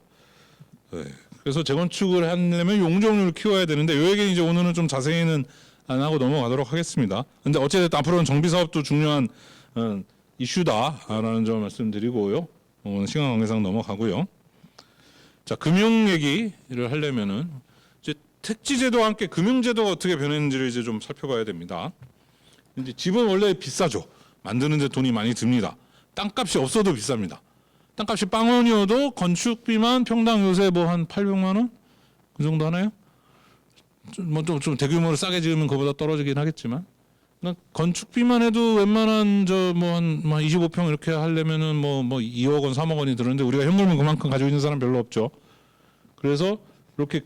네. 그래서 재건축을 하려면 용적률을 키워야 되는데, 이 얘기는 이제 오늘은 좀 자세히는 안 하고 넘어가도록 하겠습니다. 근데 어쨌든 앞으로는 정비 사업도 중요한 이슈다라는 점 말씀드리고요. 오늘 시간 관계상 넘어가고요. 자, 금융 얘기를 하려면은 이제 택지제도와 함께 금융제도가 어떻게 변했는지를 이제 좀 살펴봐야 됩니다. 이제 집은 원래 비싸죠. 만드는데 돈이 많이 듭니다. 땅값이 없어도 비쌉니다. 땅값이 빵원이어도 건축비만 평당 요새 뭐 한 800만 원? 그 정도 하나요? 좀 대규모로 싸게 지으면 그보다 떨어지긴 하겠지만, 건축비만 해도 웬만한 한 25평 이렇게 하려면은 뭐 2억 원, 3억 원이 드는데 우리가 현금을 그만큼 가지고 있는 사람 별로 없죠. 그래서 이렇게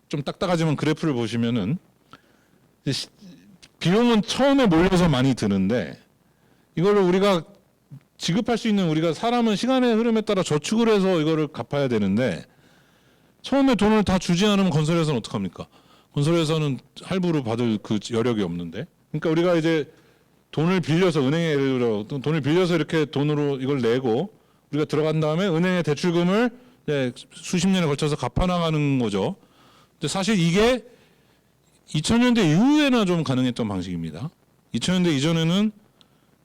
좀 딱딱하지만 그래프를 보시면은 비용은 처음에 몰려서 많이 드는데, 이거를 우리가 지급할 수 있는, 우리가 사람은 시간의 흐름에 따라 저축을 해서 이거를 갚아야 되는데, 처음에 돈을 다 주지 않으면 건설회사는 어떡합니까? 건설회사는 할부로 받을 그 여력이 없는데. 그러니까 우리가 이제 돈을 빌려서, 은행에 예를 들어 돈을 빌려서 이렇게 돈으로 이걸 내고 우리가 들어간 다음에 은행의 대출금을 수십 년에 걸쳐서 갚아나가는 거죠. 근데 사실 이게 2000년대 이후에나 좀 가능했던 방식입니다. 2000년대 이전에는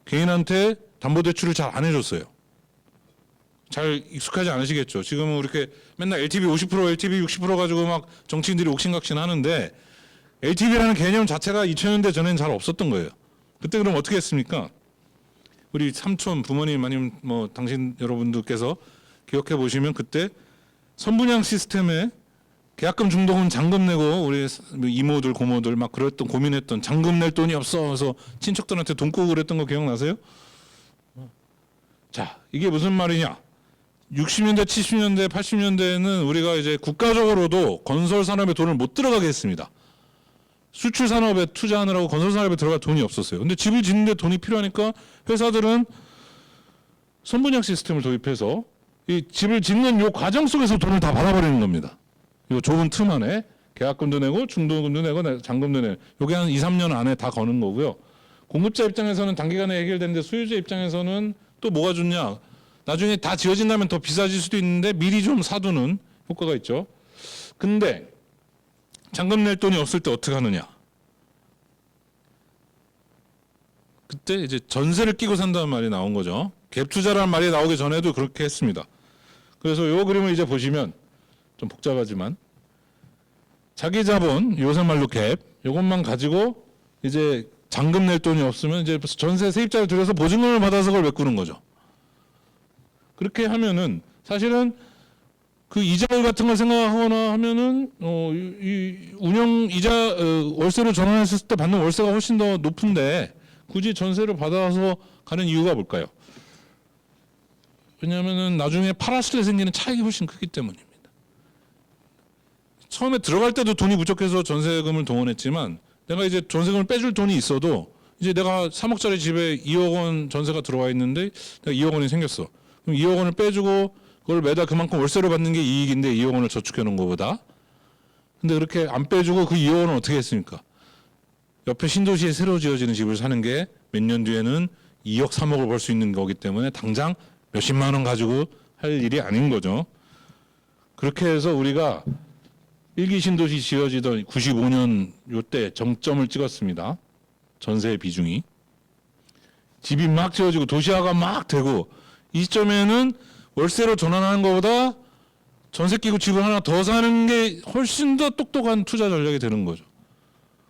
개인한테 담보대출을 잘 안 해줬어요. 잘 익숙하지 않으시겠죠. 지금은 이렇게 맨날 LTV 50%, LTV 60% 가지고 막 정치인들이 옥신각신 하는데, LTV라는 개념 자체가 2000년대 전에는 잘 없었던 거예요. 그때 그럼 어떻게 했습니까? 우리 삼촌 부모님 아니면 뭐 당신 여러분들께서 기억해 보시면 그때 선분양 시스템에 계약금 중도금 잔금 내고 우리 이모들 고모들 막 그랬던 고민했던 잔금 낼 돈이 없어 그래서 친척들한테 돈 꾸고 그랬던 거 기억나세요? 자, 이게 무슨 말이냐? 60년대, 70년대, 80년대에는 우리가 이제 국가적으로도 건설 산업에 돈을 못 들어가게 했습니다. 수출 산업에 투자하느라고 건설 산업에 들어갈 돈이 없었어요. 근데 집을 짓는데 돈이 필요하니까 회사들은 선분양 시스템을 도입해서 이 집을 짓는 요 과정 속에서 돈을 다 받아버리는 겁니다. 요 좁은 틈 안에 계약금도 내고 중도금도 내고 잔금도 내고 요게 한 2, 3년 안에 다 거는 거고요. 공급자 입장에서는 단기간에 해결되는데 소유자 입장에서는 또 뭐가 좋냐? 나중에 다 지어진다면 더 비싸질 수도 있는데 미리 좀 사두는 효과가 있죠. 근데 잔금 낼 돈이 없을 때 어떻게 하느냐? 그때 이제 전세를 끼고 산다는 말이 나온 거죠. 갭 투자라는 말이 나오기 전에도 그렇게 했습니다. 그래서 요 그림을 이제 보시면 좀 복잡하지만 자기 자본, 요새 말로 갭, 요것만 가지고 이제 잔금 낼 돈이 없으면 이제 전세 세입자를 들여서 보증금을 받아서 그걸 메꾸는 거죠. 그렇게 하면은 사실은 그 이자율 같은 걸 생각하거나 하면은 이 운영 이자 월세로 전환했을 때 받는 월세가 훨씬 더 높은데 굳이 전세를 받아서 가는 이유가 뭘까요? 왜냐하면은 나중에 팔았을 때 생기는 차익이 훨씬 크기 때문입니다. 처음에 들어갈 때도 돈이 부족해서 전세금을 동원했지만 내가 이제 전세금을 빼줄 돈이 있어도 이제 내가 3억짜리 집에 2억 원 전세가 들어와 있는데 내가 2억 원이 생겼어. 그럼 2억 원을 빼주고 그걸 매달 그만큼 월세로 받는 게 이익인데 2억 원을 저축해 놓은 것보다. 근데 그렇게 안 빼주고 그 2억 원은 어떻게 했습니까? 옆에 신도시에 새로 지어지는 집을 사는 게 몇 년 뒤에는 2억 3억을 벌 수 있는 거기 때문에 당장 몇십만 원 가지고 할 일이 아닌 거죠. 그렇게 해서 우리가 1기 신도시 지어지던 95년 요때 정점을 찍었습니다. 전세 비중이. 집이 막 지어지고 도시화가 막 되고 이 시점에는 월세로 전환하는 것보다 전세 끼고 집을 하나 더 사는 게 훨씬 더 똑똑한 투자 전략이 되는 거죠.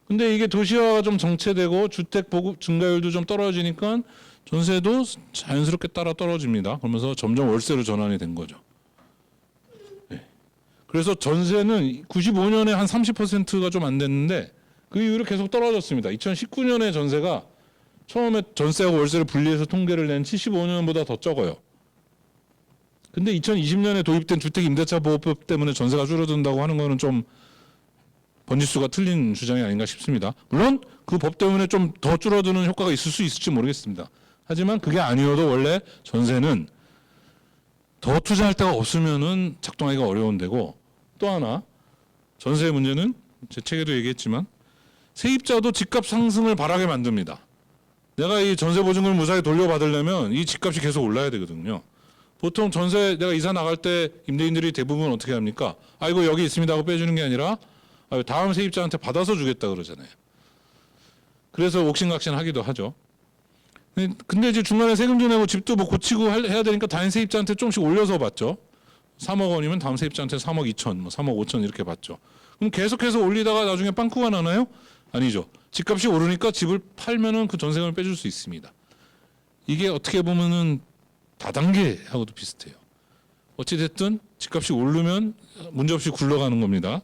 근데 이게 도시화가 좀 정체되고 주택 보급 증가율도 좀 떨어지니까 전세도 자연스럽게 따라 떨어집니다. 그러면서 점점 월세로 전환이 된 거죠. 네. 그래서 전세는 95년에 한 30%가 좀 안 됐는데 그 이후로 계속 떨어졌습니다. 2019년에 전세가 처음에 전세하고 월세를 분리해서 통계를 낸 75년보다 더 적어요. 근데 2020년에 도입된 주택임대차보호법 때문에 전세가 줄어든다고 하는 거는 좀 번지수가 틀린 주장이 아닌가 싶습니다. 물론 그 법 때문에 좀 더 줄어드는 효과가 있을 수 있을지 모르겠습니다. 하지만 그게 아니어도 원래 전세는 더 투자할 데가 없으면은 작동하기가 어려운 데고 또 하나 전세 문제는 제 책에도 얘기했지만 세입자도 집값 상승을 바라게 만듭니다. 내가 이 전세 보증금을 무사히 돌려받으려면 이 집값이 계속 올라야 되거든요. 보통 전세 내가 이사 나갈 때 임대인들이 대부분 어떻게 합니까? 아이고 여기 있습니다 하고 빼주는 게 아니라 다음 세입자한테 받아서 주겠다 그러잖아요. 그래서 옥신각신 하기도 하죠. 근데 이제 중간에 세금도 내고 집도 뭐 고치고 해야 되니까 다른 세입자한테 조금씩 올려서 받죠. 3억 원이면 다음 세입자한테 3억 2천, 뭐 3억 5천 이렇게 받죠. 그럼 계속해서 올리다가 나중에 빵꾸가 나나요? 아니죠. 집값이 오르니까 집을 팔면은 그 전세금을 빼줄 수 있습니다. 이게 어떻게 보면은 다단계하고도 비슷해요. 어찌됐든 집값이 오르면 문제없이 굴러가는 겁니다.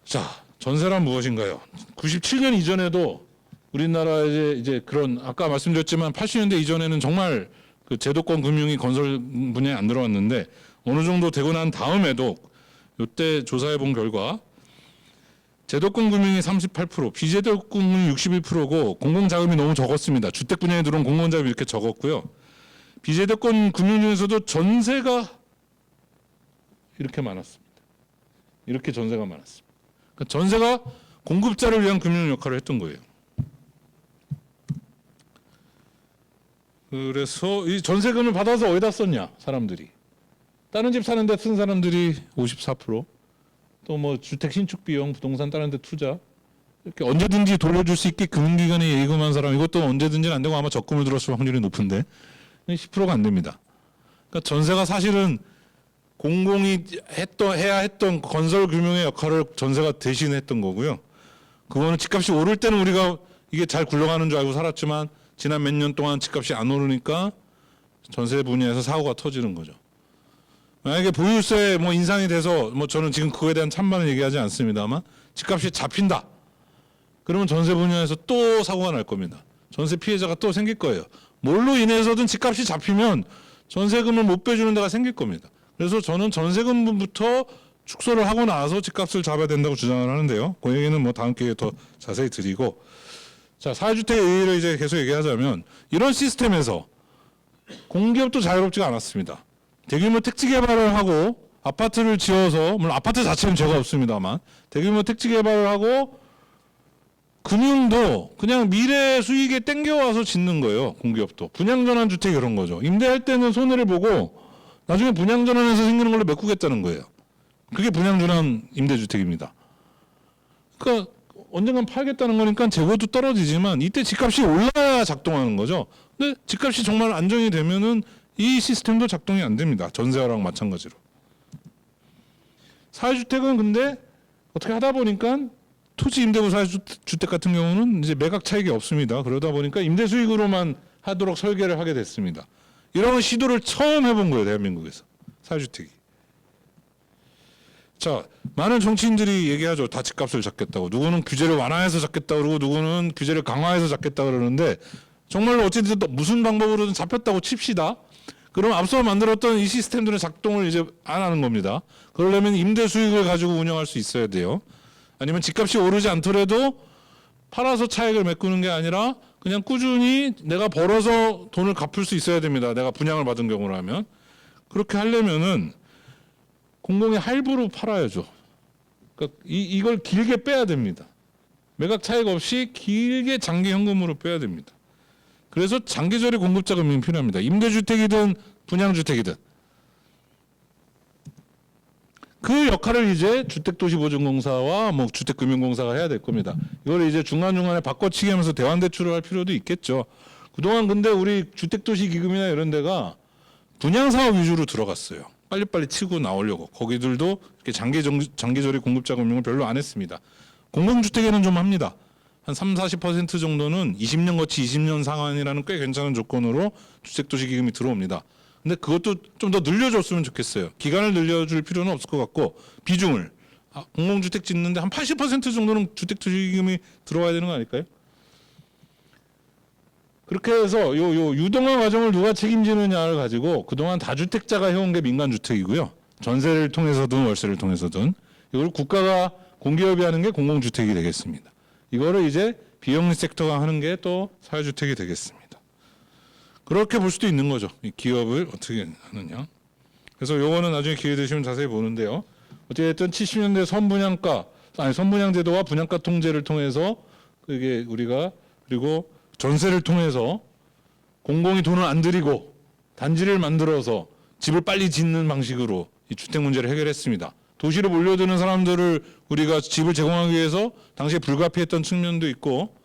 자, 전세란 무엇인가요? 97년 이전에도 우리나라에 이제 그런 아까 말씀드렸지만 80년대 이전에는 정말 그 제도권 금융이 건설 분야에 안 들어왔는데 어느 정도 되고 난 다음에도 이때 조사해 본 결과 제도권 금융이 38%, 비제도권 금융이 61%고 공공자금이 너무 적었습니다. 주택 분야에 들어온 공공자금이 이렇게 적었고요. 비제도권 금융 중에서도 전세가 이렇게 많았습니다. 이렇게 전세가 많았습니다. 그러니까 전세가 공급자를 위한 금융 역할을 했던 거예요. 그래서 이 전세금을 받아서 어디다 썼냐 사람들이. 다른 집 사는데 쓴 사람들이 54%, 또 뭐 주택 신축 비용, 부동산 다른 데 투자, 이렇게 언제든지 돌려줄 수 있게 금융기관에 예금한 사람, 이것도 언제든지는 안 되고 아마 적금을 들었을 확률이 높은데 10%가 안 됩니다. 그러니까 전세가 사실은 공공이 해야 했던 건설 금융의 역할을 전세가 대신했던 거고요. 그거는 집값이 오를 때는 우리가 이게 잘 굴러가는 줄 알고 살았지만 지난 몇 년 동안 집값이 안 오르니까 전세 분야에서 사고가 터지는 거죠. 만약에 보유세 뭐 인상이 돼서 뭐 저는 지금 그거에 대한 찬반을 얘기하지 않습니다만 집값이 잡힌다. 그러면 전세 분야에서 또 사고가 날 겁니다. 전세 피해자가 또 생길 거예요. 뭘로 인해서든 집값이 잡히면 전세금을 못 빼주는 데가 생길 겁니다. 그래서 저는 전세금부터 축소를 하고 나서 집값을 잡아야 된다고 주장을 하는데요. 그 얘기는 뭐 다음 기회에 더 자세히 드리고, 자, 사회주택의 의의를 이제 계속 얘기하자면 이런 시스템에서 공기업도 자유롭지가 않았습니다. 대규모 택지 개발을 하고 아파트를 지어서, 물론 아파트 자체는 죄가 없습니다만 대규모 택지 개발을 하고 금융도 그냥 미래 수익에 땡겨와서 짓는 거예요. 공기업도 분양전환 주택 이런 거죠. 임대할 때는 손해를 보고 나중에 분양전환해서 생기는 걸로 메꾸겠다는 거예요. 그게 분양전환 임대주택입니다. 그러니까 언젠간 팔겠다는 거니까 재고도 떨어지지만 이때 집값이 올라야 작동하는 거죠. 근데 집값이 정말 안정이 되면은 이 시스템도 작동이 안 됩니다. 전세화랑 마찬가지로. 사회주택은 근데 어떻게 하다 보니까 토지 임대부 사회주택 같은 경우는 이제 매각 차익이 없습니다. 그러다 보니까 임대 수익으로만 하도록 설계를 하게 됐습니다. 이런 시도를 처음 해본 거예요, 대한민국에서. 사회주택이. 자, 많은 정치인들이 얘기하죠. 다 집값을 잡겠다고. 누구는 규제를 완화해서 잡겠다고 그러고 누구는 규제를 강화해서 잡겠다고 그러는데 정말로 어쨌든 무슨 방법으로든 잡혔다고 칩시다. 그럼 앞서 만들었던 이 시스템들은 작동을 이제 안 하는 겁니다. 그러려면 임대 수익을 가지고 운영할 수 있어야 돼요. 아니면 집값이 오르지 않더라도 팔아서 차익을 메꾸는 게 아니라 그냥 꾸준히 내가 벌어서 돈을 갚을 수 있어야 됩니다. 내가 분양을 받은 경우라면. 그렇게 하려면은 공공이 할부로 팔아야죠. 그러니까 이걸 길게 빼야 됩니다. 매각 차익 없이 길게 장기 현금으로 빼야 됩니다. 그래서 장기적인 공급자 금융이 필요합니다. 임대주택이든 분양주택이든. 그 역할을 이제 주택도시보증공사와 뭐 주택금융공사가 해야 될 겁니다. 이걸 이제 중간중간에 바꿔치기 하면서 대환대출을 할 필요도 있겠죠. 그동안 근데 우리 주택도시기금이나 이런 데가 분양사업 위주로 들어갔어요. 빨리빨리 치고 나오려고. 거기들도 이렇게 장기적인 공급자 금융을 별로 안 했습니다. 공공주택에는 좀 합니다. 한 30-40% 정도는 20년 거치 20년 상환이라는 꽤 괜찮은 조건으로 주택도시기금이 들어옵니다. 근데 그것도 좀 더 늘려줬으면 좋겠어요. 기간을 늘려줄 필요는 없을 것 같고 비중을 공공주택 짓는데 한 80% 정도는 주택도시기금이 들어와야 되는 거 아닐까요? 그렇게 해서 요 유동화 과정을 누가 책임지느냐를 가지고 그동안 다주택자가 해온 게 민간주택이고요. 전세를 통해서든 월세를 통해서든 이걸 국가가 공기업이 하는 게 공공주택이 되겠습니다. 이거를 이제 비영리 섹터가 하는 게 또 사회주택이 되겠습니다. 그렇게 볼 수도 있는 거죠. 이 기업을 어떻게 하느냐. 그래서 요거는 나중에 기회 되시면 자세히 보는데요. 어쨌든 70년대 선분양제도와 분양가 통제를 통해서 그게 우리가 그리고 전세를 통해서 공공이 돈을 안 들이고 단지를 만들어서 집을 빨리 짓는 방식으로 이 주택 문제를 해결했습니다. 도시로 몰려드는 사람들을 우리가 집을 제공하기 위해서 당시에 불가피했던 측면도 있고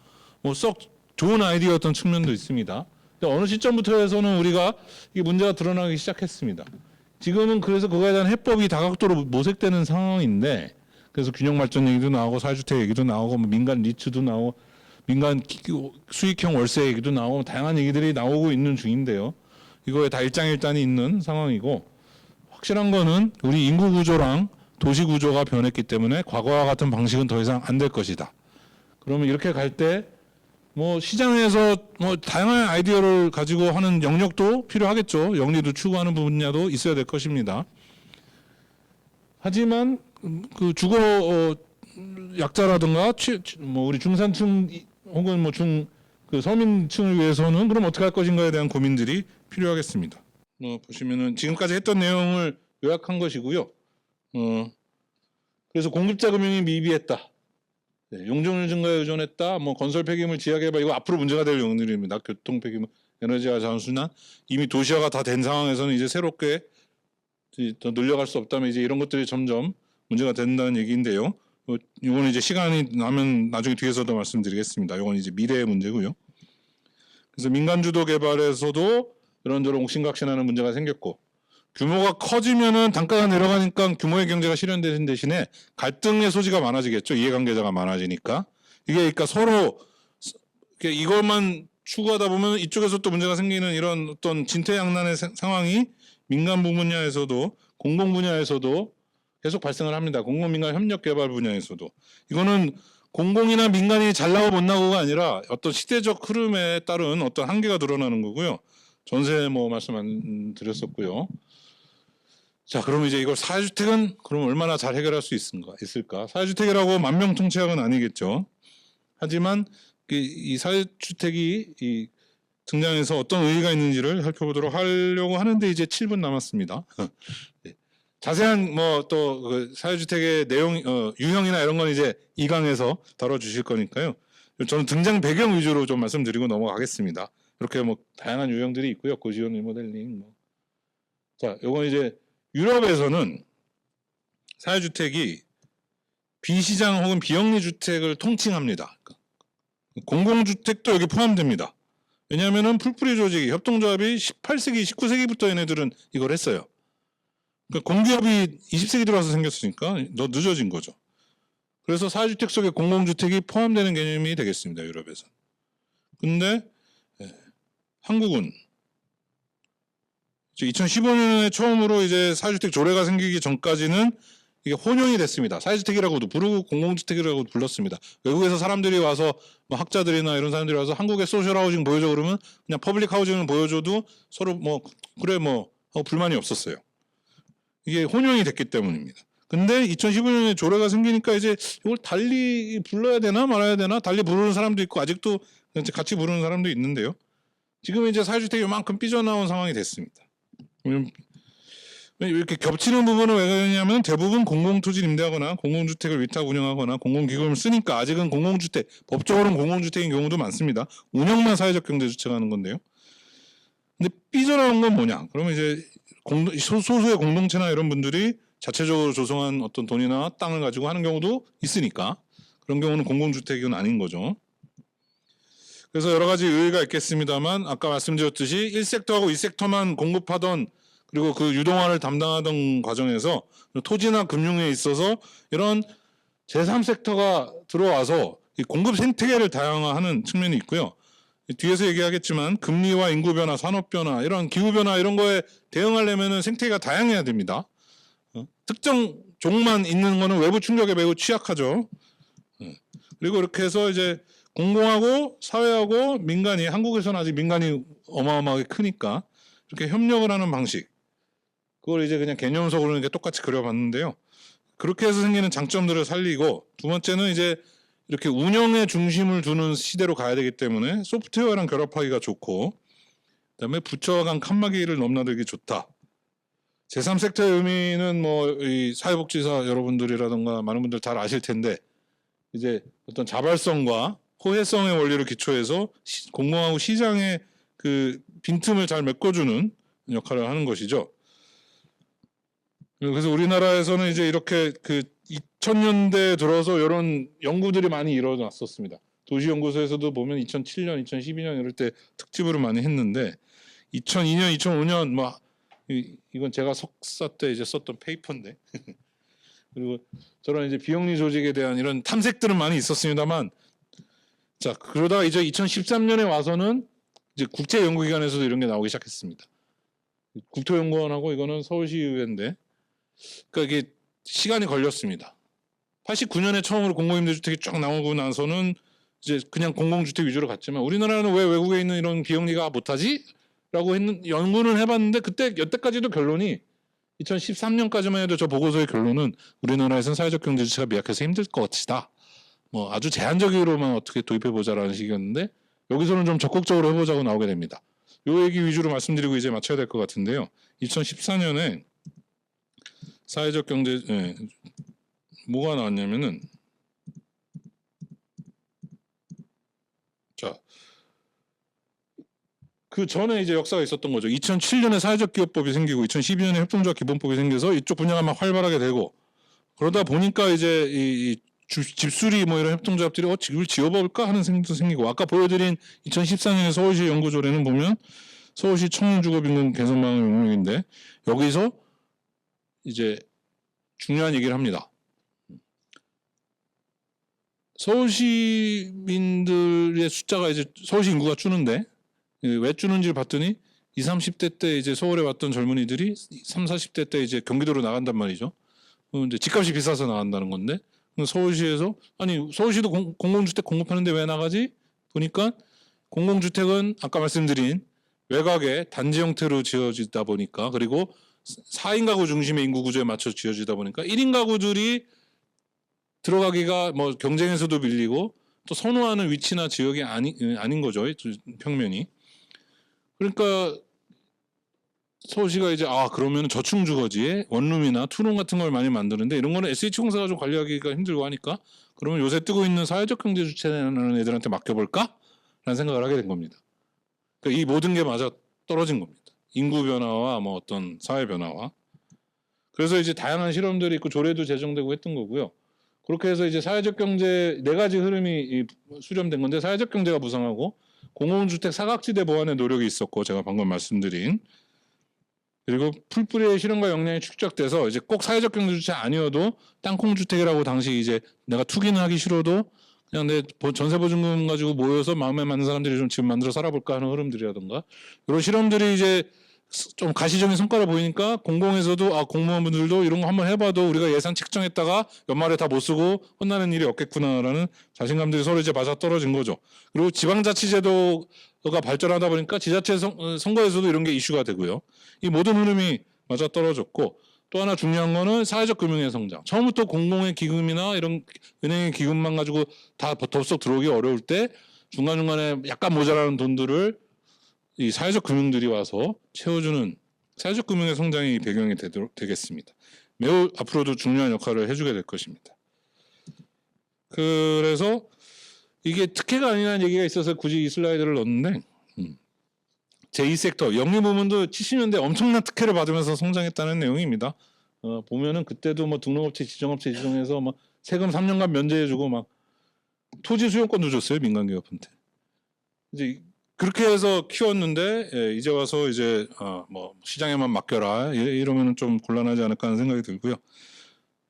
뭐 썩 좋은 아이디어였던 측면도 있습니다. 어느 시점부터 해서는 우리가 이 문제가 드러나기 시작했습니다. 지금은 그래서 그거에 대한 해법이 다각도로 모색되는 상황인데 그래서 균형 발전 얘기도 나오고 사회주택 얘기도 나오고 뭐 민간 리츠도 나오고 민간 수익형 월세 얘기도 나오고 다양한 얘기들이 나오고 있는 중인데요. 이거에 다 일장일단이 있는 상황이고 확실한 거는 우리 인구 구조랑 도시 구조가 변했기 때문에 과거와 같은 방식은 더 이상 안 될 것이다. 그러면 이렇게 갈 때 뭐 시장에서 뭐 다양한 아이디어를 가지고 하는 영역도 필요하겠죠. 영리도 추구하는 분야도 있어야 될 것입니다. 하지만 그 주거 약자라든가 뭐 우리 중산층 혹은 뭐 그 서민층을 위해서는 그럼 어떻게 할 것인가에 대한 고민들이 필요하겠습니다. 보시면은 지금까지 했던 내용을 요약한 것이고요. 그래서 공급자 금융이 미비했다. 네, 용적률 증가에 의존했다. 뭐 건설 폐기물 지하 개발 이거 앞으로 문제가 될 용들입니다. 교통 폐기물, 에너지와 자원순환 이미 도시화가 다 된 상황에서는 이제 새롭게 더 늘려갈 수 없다면 이제 이런 것들이 점점 문제가 된다는 얘기인데요. 이거는 이제 시간이 나면 나중에 뒤에서도 말씀드리겠습니다. 이건 이제 미래의 문제고요. 그래서 민간 주도 개발에서도 이런저런 옥신각신하는 문제가 생겼고 규모가 커지면은 단가가 내려가니까 규모의 경제가 실현되는 대신에 갈등의 소지가 많아지겠죠. 이해관계자가 많아지니까 이게 그러니까 서로 이것만 추구하다 보면 이쪽에서 또 문제가 생기는 이런 어떤 진퇴양난의 상황이 민간 분야에서도 공공 분야에서도 계속 발생을 합니다. 공공민간 협력 개발 분야에서도. 이거는 공공이나 민간이 잘 나고 못 나고가 아니라 어떤 시대적 흐름에 따른 어떤 한계가 드러나는 거고요. 전세 뭐 말씀 안 드렸었고요. 자, 그럼 이제 이걸 사회주택은 그럼 얼마나 잘 해결할 수 있을까? 사회주택이라고 만명통치약은 아니겠죠. 하지만 이 사회주택이 이 등장해서 어떤 의의가 있는지를 살펴보도록 하려고 하는데 이제 7분 남았습니다. 네. 자세한 뭐 또 그 사회주택의 내용, 유형이나 이런 건 이제 2강에서 다뤄주실 거니까요. 저는 등장 배경 위주로 좀 말씀드리고 넘어가겠습니다. 이렇게 뭐 다양한 유형들이 있고요. 고지원 리모델링 뭐. 자, 요건 이제 유럽에서는 사회주택이 비시장 혹은 비영리 주택을 통칭합니다. 공공주택도 여기 포함됩니다. 왜냐하면 풀뿌리 조직이 협동조합이 18세기, 19세기부터 얘네들은 이걸 했어요. 그러니까 공기업이 20세기 들어와서 생겼으니까 더 늦어진 거죠. 그래서 사회주택 속에 공공주택이 포함되는 개념이 되겠습니다. 유럽에서. 근데 한국은 2015년에 처음으로 이제 사회주택 조례가 생기기 전까지는 이게 혼용이 됐습니다. 사회주택이라고도 부르고 공공주택이라고도 불렀습니다. 외국에서 사람들이 와서 뭐 학자들이나 이런 사람들이 와서 한국의 소셜 하우징 보여줘 그러면 그냥 퍼블릭 하우징을 보여줘도 서로 뭐 그래 뭐 하고 불만이 없었어요. 이게 혼용이 됐기 때문입니다. 근데 2015년에 조례가 생기니까 이제 이걸 달리 불러야 되나 말아야 되나 달리 부르는 사람도 있고 아직도 같이 부르는 사람도 있는데요. 지금 이제 사회주택이 이만큼 삐져나온 상황이 됐습니다. 이렇게 겹치는 부분은 왜 그러냐면 대부분 공공토지 임대하거나 공공주택을 위탁 운영하거나 공공기금을 쓰니까 아직은 공공주택, 법적으로는 공공주택인 경우도 많습니다. 운영만 사회적 경제주택하는 건데요. 근데 삐져나온 건 뭐냐? 그러면 이제 소수의 공동체나 이런 분들이 자체적으로 조성한 어떤 돈이나 땅을 가지고 하는 경우도 있으니까 그런 경우는 공공주택은 아닌 거죠. 그래서 여러 가지 의의가 있겠습니다만 아까 말씀드렸듯이 1섹터하고 2섹터만 공급하던 그리고 그 유동화를 담당하던 과정에서 토지나 금융에 있어서 이런 제3섹터가 들어와서 이 공급 생태계를 다양화하는 측면이 있고요. 뒤에서 얘기하겠지만 금리와 인구 변화, 산업 변화, 이런 기후 변화 이런 거에 대응하려면 생태계가 다양해야 됩니다. 특정 종만 있는 거는 외부 충격에 매우 취약하죠. 그리고 이렇게 해서 이제 공공하고 사회하고 민간이 한국에서는 아직 민간이 어마어마하게 크니까 이렇게 협력을 하는 방식 그걸 이제 그냥 개념적으로 이렇게 똑같이 그려봤는데요. 그렇게 해서 생기는 장점들을 살리고 두 번째는 이제 이렇게 운영에 중심을 두는 시대로 가야 되기 때문에 소프트웨어랑 결합하기가 좋고 그다음에 부처와 간 칸막이를 넘나들기 좋다. 제3섹터의 의미는 뭐 이 사회복지사 여러분들이라든가 많은 분들 잘 아실 텐데 이제 어떤 자발성과 호혜성의 원리를 기초해서 공공하고 시장의 그 빈틈을 잘 메꿔주는 역할을 하는 것이죠. 그래서 우리나라에서는 이제 이렇게 그 2000년대에 들어서 이런 연구들이 많이 일어났었습니다. 도시연구소에서도 보면 2007년, 2012년 이럴 때 특집으로 많이 했는데 2002년, 2005년 뭐 이건 제가 석사 때 이제 썼던 페이퍼인데 그리고 저런 이제 비영리 조직에 대한 이런 탐색들은 많이 있었습니다만 자 그러다가 이제 2013년에 와서는 이제 국제연구기관에서도 이런 게 나오기 시작했습니다. 국토연구원하고 이거는 서울시의회인데 그러니까 이게 시간이 걸렸습니다. 89년에 처음으로 공공임대주택이 쫙 나오고 나서는 이제 그냥 공공주택 위주로 갔지만 우리나라는 왜 외국에 있는 이런 비영리가 못하지? 라고 연구는 해봤는데 그때 여태까지도 결론이 2013년까지만 해도 저 보고서의 결론은 우리나라에서는 사회적 경제주체가 미약해서 힘들 것이다. 뭐 아주 제한적으로만 어떻게 도입해보자라는 식이었는데 여기서는 좀 적극적으로 해보자고 나오게 됩니다. 요 얘기 위주로 말씀드리고 이제 마쳐야 될 것 같은데요. 2014년에 사회적 경제 뭐가 나왔냐면은 자 그 전에 이제 역사가 있었던 거죠. 2007년에 사회적 기업법이 생기고 2012년에 협동조합 기본법이 생겨서 이쪽 분야가 막 활발하게 되고 그러다 보니까 이제 이 집수리 뭐 이런 협동조합들이 집을 지어볼까 하는 생각도 생기고 아까 보여드린 2014년에 서울시 연구조례는 보면 서울시 청년주거빈곤 개선방안 용역인데 여기서 이제 중요한 얘기를 합니다. 서울 시민들의 숫자가 이제 서울시 인구가 주는데 왜 주는지를 봤더니 20, 30대 때 이제 서울에 왔던 젊은이들이 3, 40대 때 이제 경기도로 나간단 말이죠. 이제 집값이 비싸서 나간다는 건데 서울시에서 아니 서울시도 공공주택 공급하는데 왜 나가지? 보니까 공공주택은 아까 말씀드린 외곽에 단지 형태로 지어지다 보니까 그리고 4인 가구 중심의 인구 구조에 맞춰 지어지다 보니까 1인 가구들이 들어가기가 뭐 경쟁에서도 밀리고 또 선호하는 위치나 지역이 아닌 거죠. 평면이. 그러니까 서울시가 이제 그러면 저층 주거지에 원룸이나 투룸 같은 걸 많이 만드는데 이런 거는 SH공사가 좀 관리하기가 힘들고 하니까 그러면 요새 뜨고 있는 사회적 경제 주체라는 애들한테 맡겨볼까? 라는 생각을 하게 된 겁니다. 그러니까 이 모든 게 맞아 떨어진 겁니다. 인구 변화와 뭐 어떤 사회 변화와. 그래서 이제 다양한 실험들이 있고 조례도 제정되고 했던 거고요. 그렇게 해서 이제 사회적 경제 네 가지 흐름이 수렴된 건데 사회적 경제가 부상하고 공공주택 사각지대 보완의 노력이 있었고 제가 방금 말씀드린 그리고 풀뿌리의 실험과 역량이 축적돼서 이제 꼭 사회적 경제 주체 아니어도 땅콩주택이라고 당시 이제 내가 투기는 하기 싫어도 그냥 내 전세 보증금 가지고 모여서 마음에 맞는 사람들이 좀 집 만들어 살아볼까 하는 흐름들이라든가 이런 실험들이 이제 좀 가시적인 성과를 보이니까 공공에서도 공무원분들도 이런 거 한번 해봐도 우리가 예산 책정했다가 연말에 다 못 쓰고 혼나는 일이 없겠구나라는 자신감들이 서로 이제 맞아 떨어진 거죠. 그리고 지방자치제도가 발전하다 보니까 지자체 선거에서도 이런 게 이슈가 되고요. 이 모든 흐름이 맞아 떨어졌고 또 하나 중요한 거는 사회적 금융의 성장. 처음부터 공공의 기금이나 이런 은행의 기금만 가지고 다 덥석 들어오기 어려울 때 중간중간에 약간 모자라는 돈들을 이 사회적 금융들이 와서 채워주는 사회적 금융의 성장이 배경이 되겠습니다. 매우 앞으로도 중요한 역할을 해주게 될 것입니다. 그래서 이게 특혜가 아니라는 얘기가 있어서 굳이 이 슬라이드를 넣었는데 제2섹터 영리 부문도 70년대 엄청난 특혜를 받으면서 성장했다는 내용입니다. 보면은 그때도 뭐 등록업체, 지정업체 지정해서 막 세금 3년간 면제해주고 막 토지 수용권도 줬어요 민간기업한테. 이제 그렇게 해서 키웠는데 이제 와서 이제 뭐 시장에만 맡겨라 이러면 좀 곤란하지 않을까 하는 생각이 들고요.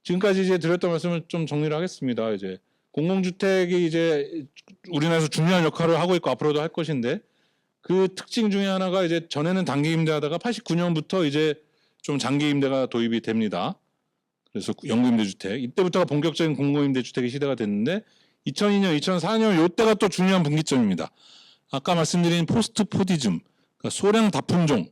지금까지 이제 드렸던 말씀을 좀 정리를 하겠습니다. 이제 공공주택이 이제 우리나라에서 중요한 역할을 하고 있고 앞으로도 할 것인데 그 특징 중에 하나가 이제 전에는 단기 임대하다가 89년부터 이제 좀 장기 임대가 도입이 됩니다. 그래서 영구임대주택 이때부터가 본격적인 공공임대주택의 시대가 됐는데 2002년, 2004년 이때가 또 중요한 분기점입니다. 아까 말씀드린 포스트 포디즘, 그러니까 소량 다품종,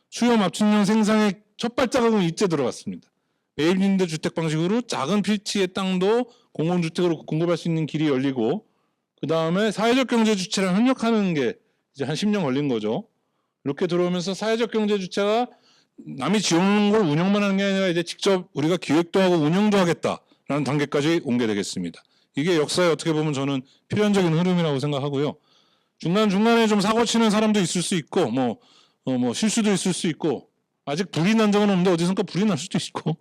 수요 맞춤형 생산의 첫 발자국은 이때 들어갔습니다. 매입임대 주택 방식으로 작은 필지의 땅도 공공주택으로 공급할 수 있는 길이 열리고 그 다음에 사회적 경제 주체랑 협력하는 게 이제 한 10년 걸린 거죠. 이렇게 들어오면서 사회적 경제 주체가 남이 지어놓는 걸 운영만 하는 게 아니라 이제 직접 우리가 기획도 하고 운영도 하겠다라는 단계까지 온 게 되겠습니다. 이게 역사에 어떻게 보면 저는 필연적인 흐름이라고 생각하고요. 중간중간에 좀 사고 치는 사람도 있을 수 있고 뭐 실수도 있을 수 있고 아직 불이 난 적은 없는데 어디선가 불이 날 수도 있고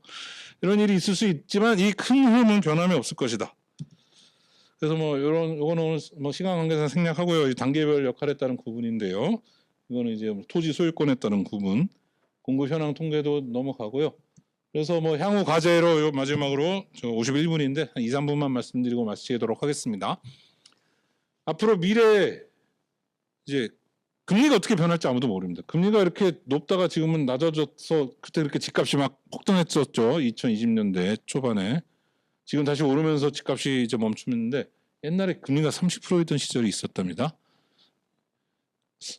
이런 일이 있을 수 있지만 이 큰 흐름은 변함이 없을 것이다. 그래서 뭐 요거는 뭐 시간 관계상 생략하고요. 단계별 역할에 따른 구분인데요. 이거는 이제 토지 소유권에 따른 구분, 공급 현황 통계도 넘어가고요. 그래서 뭐 향후 과제로 마지막으로 저 51분인데 한 2, 3분만 말씀드리고 마치도록 하겠습니다. 앞으로 미래에 이제 금리가 어떻게 변할지 아무도 모릅니다. 금리가 이렇게 높다가 지금은 낮아져서 그때 이렇게 집값이 막 폭등했었죠. 2020년대 초반에. 지금 다시 오르면서 집값이 이제 멈추는데 옛날에 금리가 30%였던 시절이 있었답니다.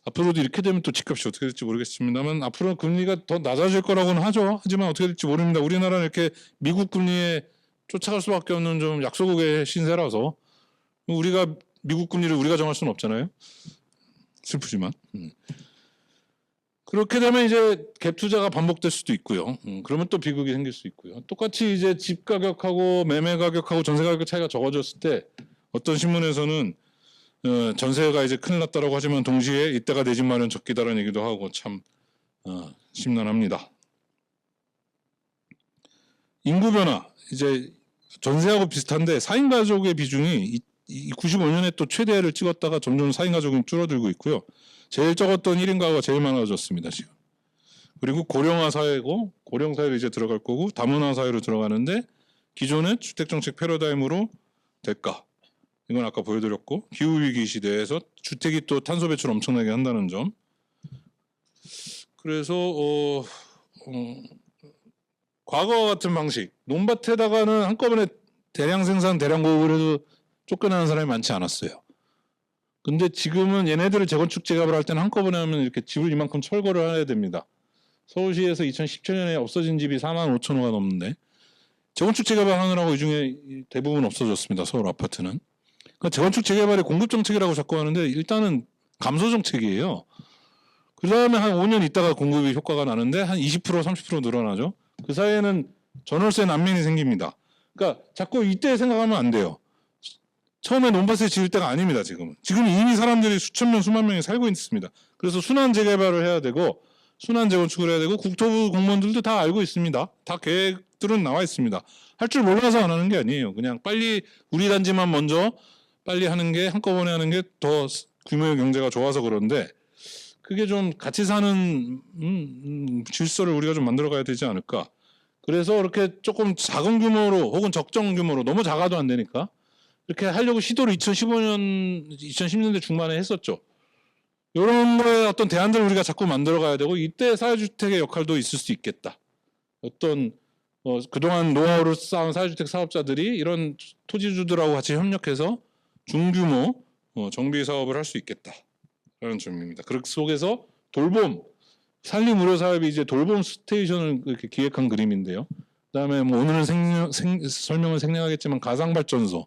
앞으로도 이렇게 되면 또 집값이 어떻게 될지 모르겠습니다만 앞으로 금리가 더 낮아질 거라고는 하죠. 하지만 어떻게 될지 모릅니다. 우리나라는 이렇게 미국 금리에 쫓아갈 수밖에 없는 좀 약소국의 신세라서 우리가 미국 금리를 우리가 정할 수는 없잖아요. 슬프지만 그렇게 되면 이제 갭 투자가 반복될 수도 있고요. 그러면 또 비극이 생길 수 있고요. 똑같이 이제 집 가격하고 매매 가격하고 전세 가격 차이가 적어졌을 때 어떤 신문에서는 전세가 이제 큰일 났다라고 하지만 동시에 이때가 내 집 마련 적기다라는 얘기도 하고 참 심란합니다. 인구 변화 이제 전세하고 비슷한데 4인 가족의 비중이 95년에 또 최대를 찍었다가 점점 4인 가족이 줄어들고 있고요. 제일 적었던 1인 가구가 제일 많아졌습니다 지금. 그리고 고령화 사회고 고령 사회로 이제 들어갈 거고 다문화 사회로 들어가는데 기존의 주택 정책 패러다임으로 될까? 이건 아까 보여드렸고, 기후위기 시대에서 주택이 또 탄소 배출 엄청나게 한다는 점. 그래서 과거와 같은 방식, 논밭에다가는 한꺼번에 대량 생산, 대량 공급을 해도 쫓겨나는 사람이 많지 않았어요. 근데 지금은 얘네들을 재건축 재개발을 할 때는 한꺼번에 하면 이렇게 집을 이만큼 철거를 해야 됩니다. 서울시에서 2017년에 없어진 집이 4만 5천 호가 넘는데 재건축 재개발 하느라고 이 중에 대부분 없어졌습니다. 서울 아파트는. 그러니까 재건축 재개발의 공급 정책이라고 자꾸 하는데 일단은 감소 정책이에요. 그 다음에 한 5년 있다가 공급이 효과가 나는데 한 20% 30% 늘어나죠. 그 사이에는 전월세 난민이 생깁니다. 그러니까 자꾸 이때 생각하면 안 돼요. 처음에 논밭에 지을 때가 아닙니다. 지금은. 지금 이미 사람들이 수천 명 수만 명이 살고 있습니다. 그래서 순환 재개발을 해야 되고 순환 재건축을 해야 되고 국토부 공무원들도 다 알고 있습니다. 다 계획들은 나와 있습니다. 할 줄 몰라서 안 하는 게 아니에요. 그냥 빨리 우리 단지만 먼저 빨리 하는 게 한꺼번에 하는 게 더 규모의 경제가 좋아서 그런데 그게 좀 같이 사는 질서를 우리가 좀 만들어 가야 되지 않을까. 그래서 이렇게 조금 작은 규모로 혹은 적정 규모로 너무 작아도 안 되니까 이렇게 하려고 시도를 2015년, 2010년대 중반에 했었죠. 이런 거에 어떤 대안들을 우리가 자꾸 만들어 가야 되고 이때 사회주택의 역할도 있을 수 있겠다. 어떤 그동안 노하우를 쌓은 사회주택 사업자들이 이런 토지주들하고 같이 협력해서 중규모 정비 사업을 할 수 있겠다라는 점입니다. 그 속에서 돌봄, 산림의료 사업이 이제 돌봄 스테이션을 이렇게 기획한 그림인데요. 그다음에 뭐 오늘은 설명을 생략하겠지만 가상발전소,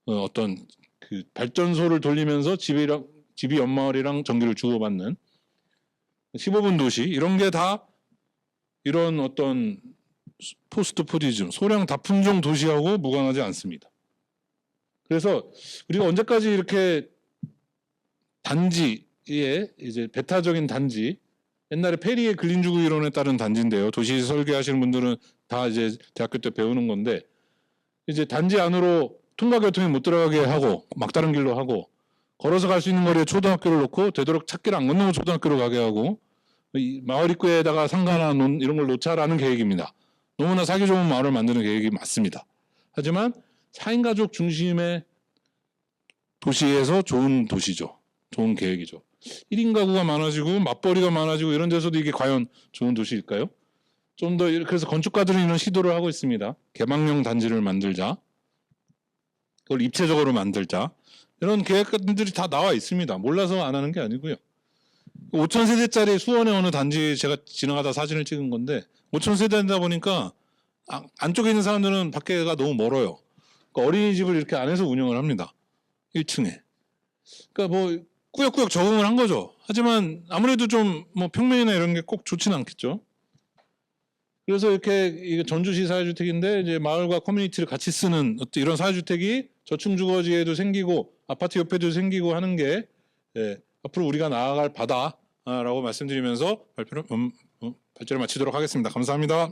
어떤 그 발전소를 돌리면서 집이 연마을이랑 전기를 주고받는 15분 도시 이런 게 다 이런 어떤 포스트 포디즘 소량 다품종 도시하고 무관하지 않습니다. 그래서 우리가 언제까지 이렇게 단지에 이제 배타적인 단지 옛날에 페리의 근린주거 이론에 따른 단지인데요. 도시 설계하시는 분들은 다 이제 대학교 때 배우는 건데 이제 단지 안으로 통과교통이 못 들어가게 하고 막다른 길로 하고 걸어서 갈 수 있는 거리에 초등학교를 놓고 되도록 찾기를 안 건너고 초등학교로 가게 하고 이 마을 입구에다가 상가나 이런 걸 놓자라는 계획입니다. 너무나 살기 좋은 마을을 만드는 계획이 맞습니다. 하지만 4인 가족 중심의 도시에서 좋은 도시죠. 좋은 계획이죠. 1인 가구가 많아지고 맞벌이가 많아지고 이런 데서도 이게 과연 좋은 도시일까요? 좀 더 그래서 건축가들은 이런 시도를 하고 있습니다. 개방형 단지를 만들자. 그걸 입체적으로 만들자. 이런 계획들이 다 나와 있습니다. 몰라서 안 하는 게 아니고요. 5천 세대짜리 수원의 어느 단지 제가 지나가다 사진을 찍은 건데 5천 세대다 보니까 안쪽에 있는 사람들은 밖에가 너무 멀어요. 그러니까 어린이집을 이렇게 안에서 운영을 합니다. 1층에. 그러니까 뭐 꾸역꾸역 적응을 한 거죠. 하지만 아무래도 좀 뭐 평면이나 이런 게 꼭 좋지는 않겠죠. 그래서 이렇게 전주시 사회주택인데 이제 마을과 커뮤니티를 같이 쓰는 어떤 이런 사회주택이 저층주거지에도 생기고 아파트 옆에도 생기고 하는 게 앞으로 우리가 나아갈 바다라고 말씀드리면서 발표를 마치도록 하겠습니다. 감사합니다.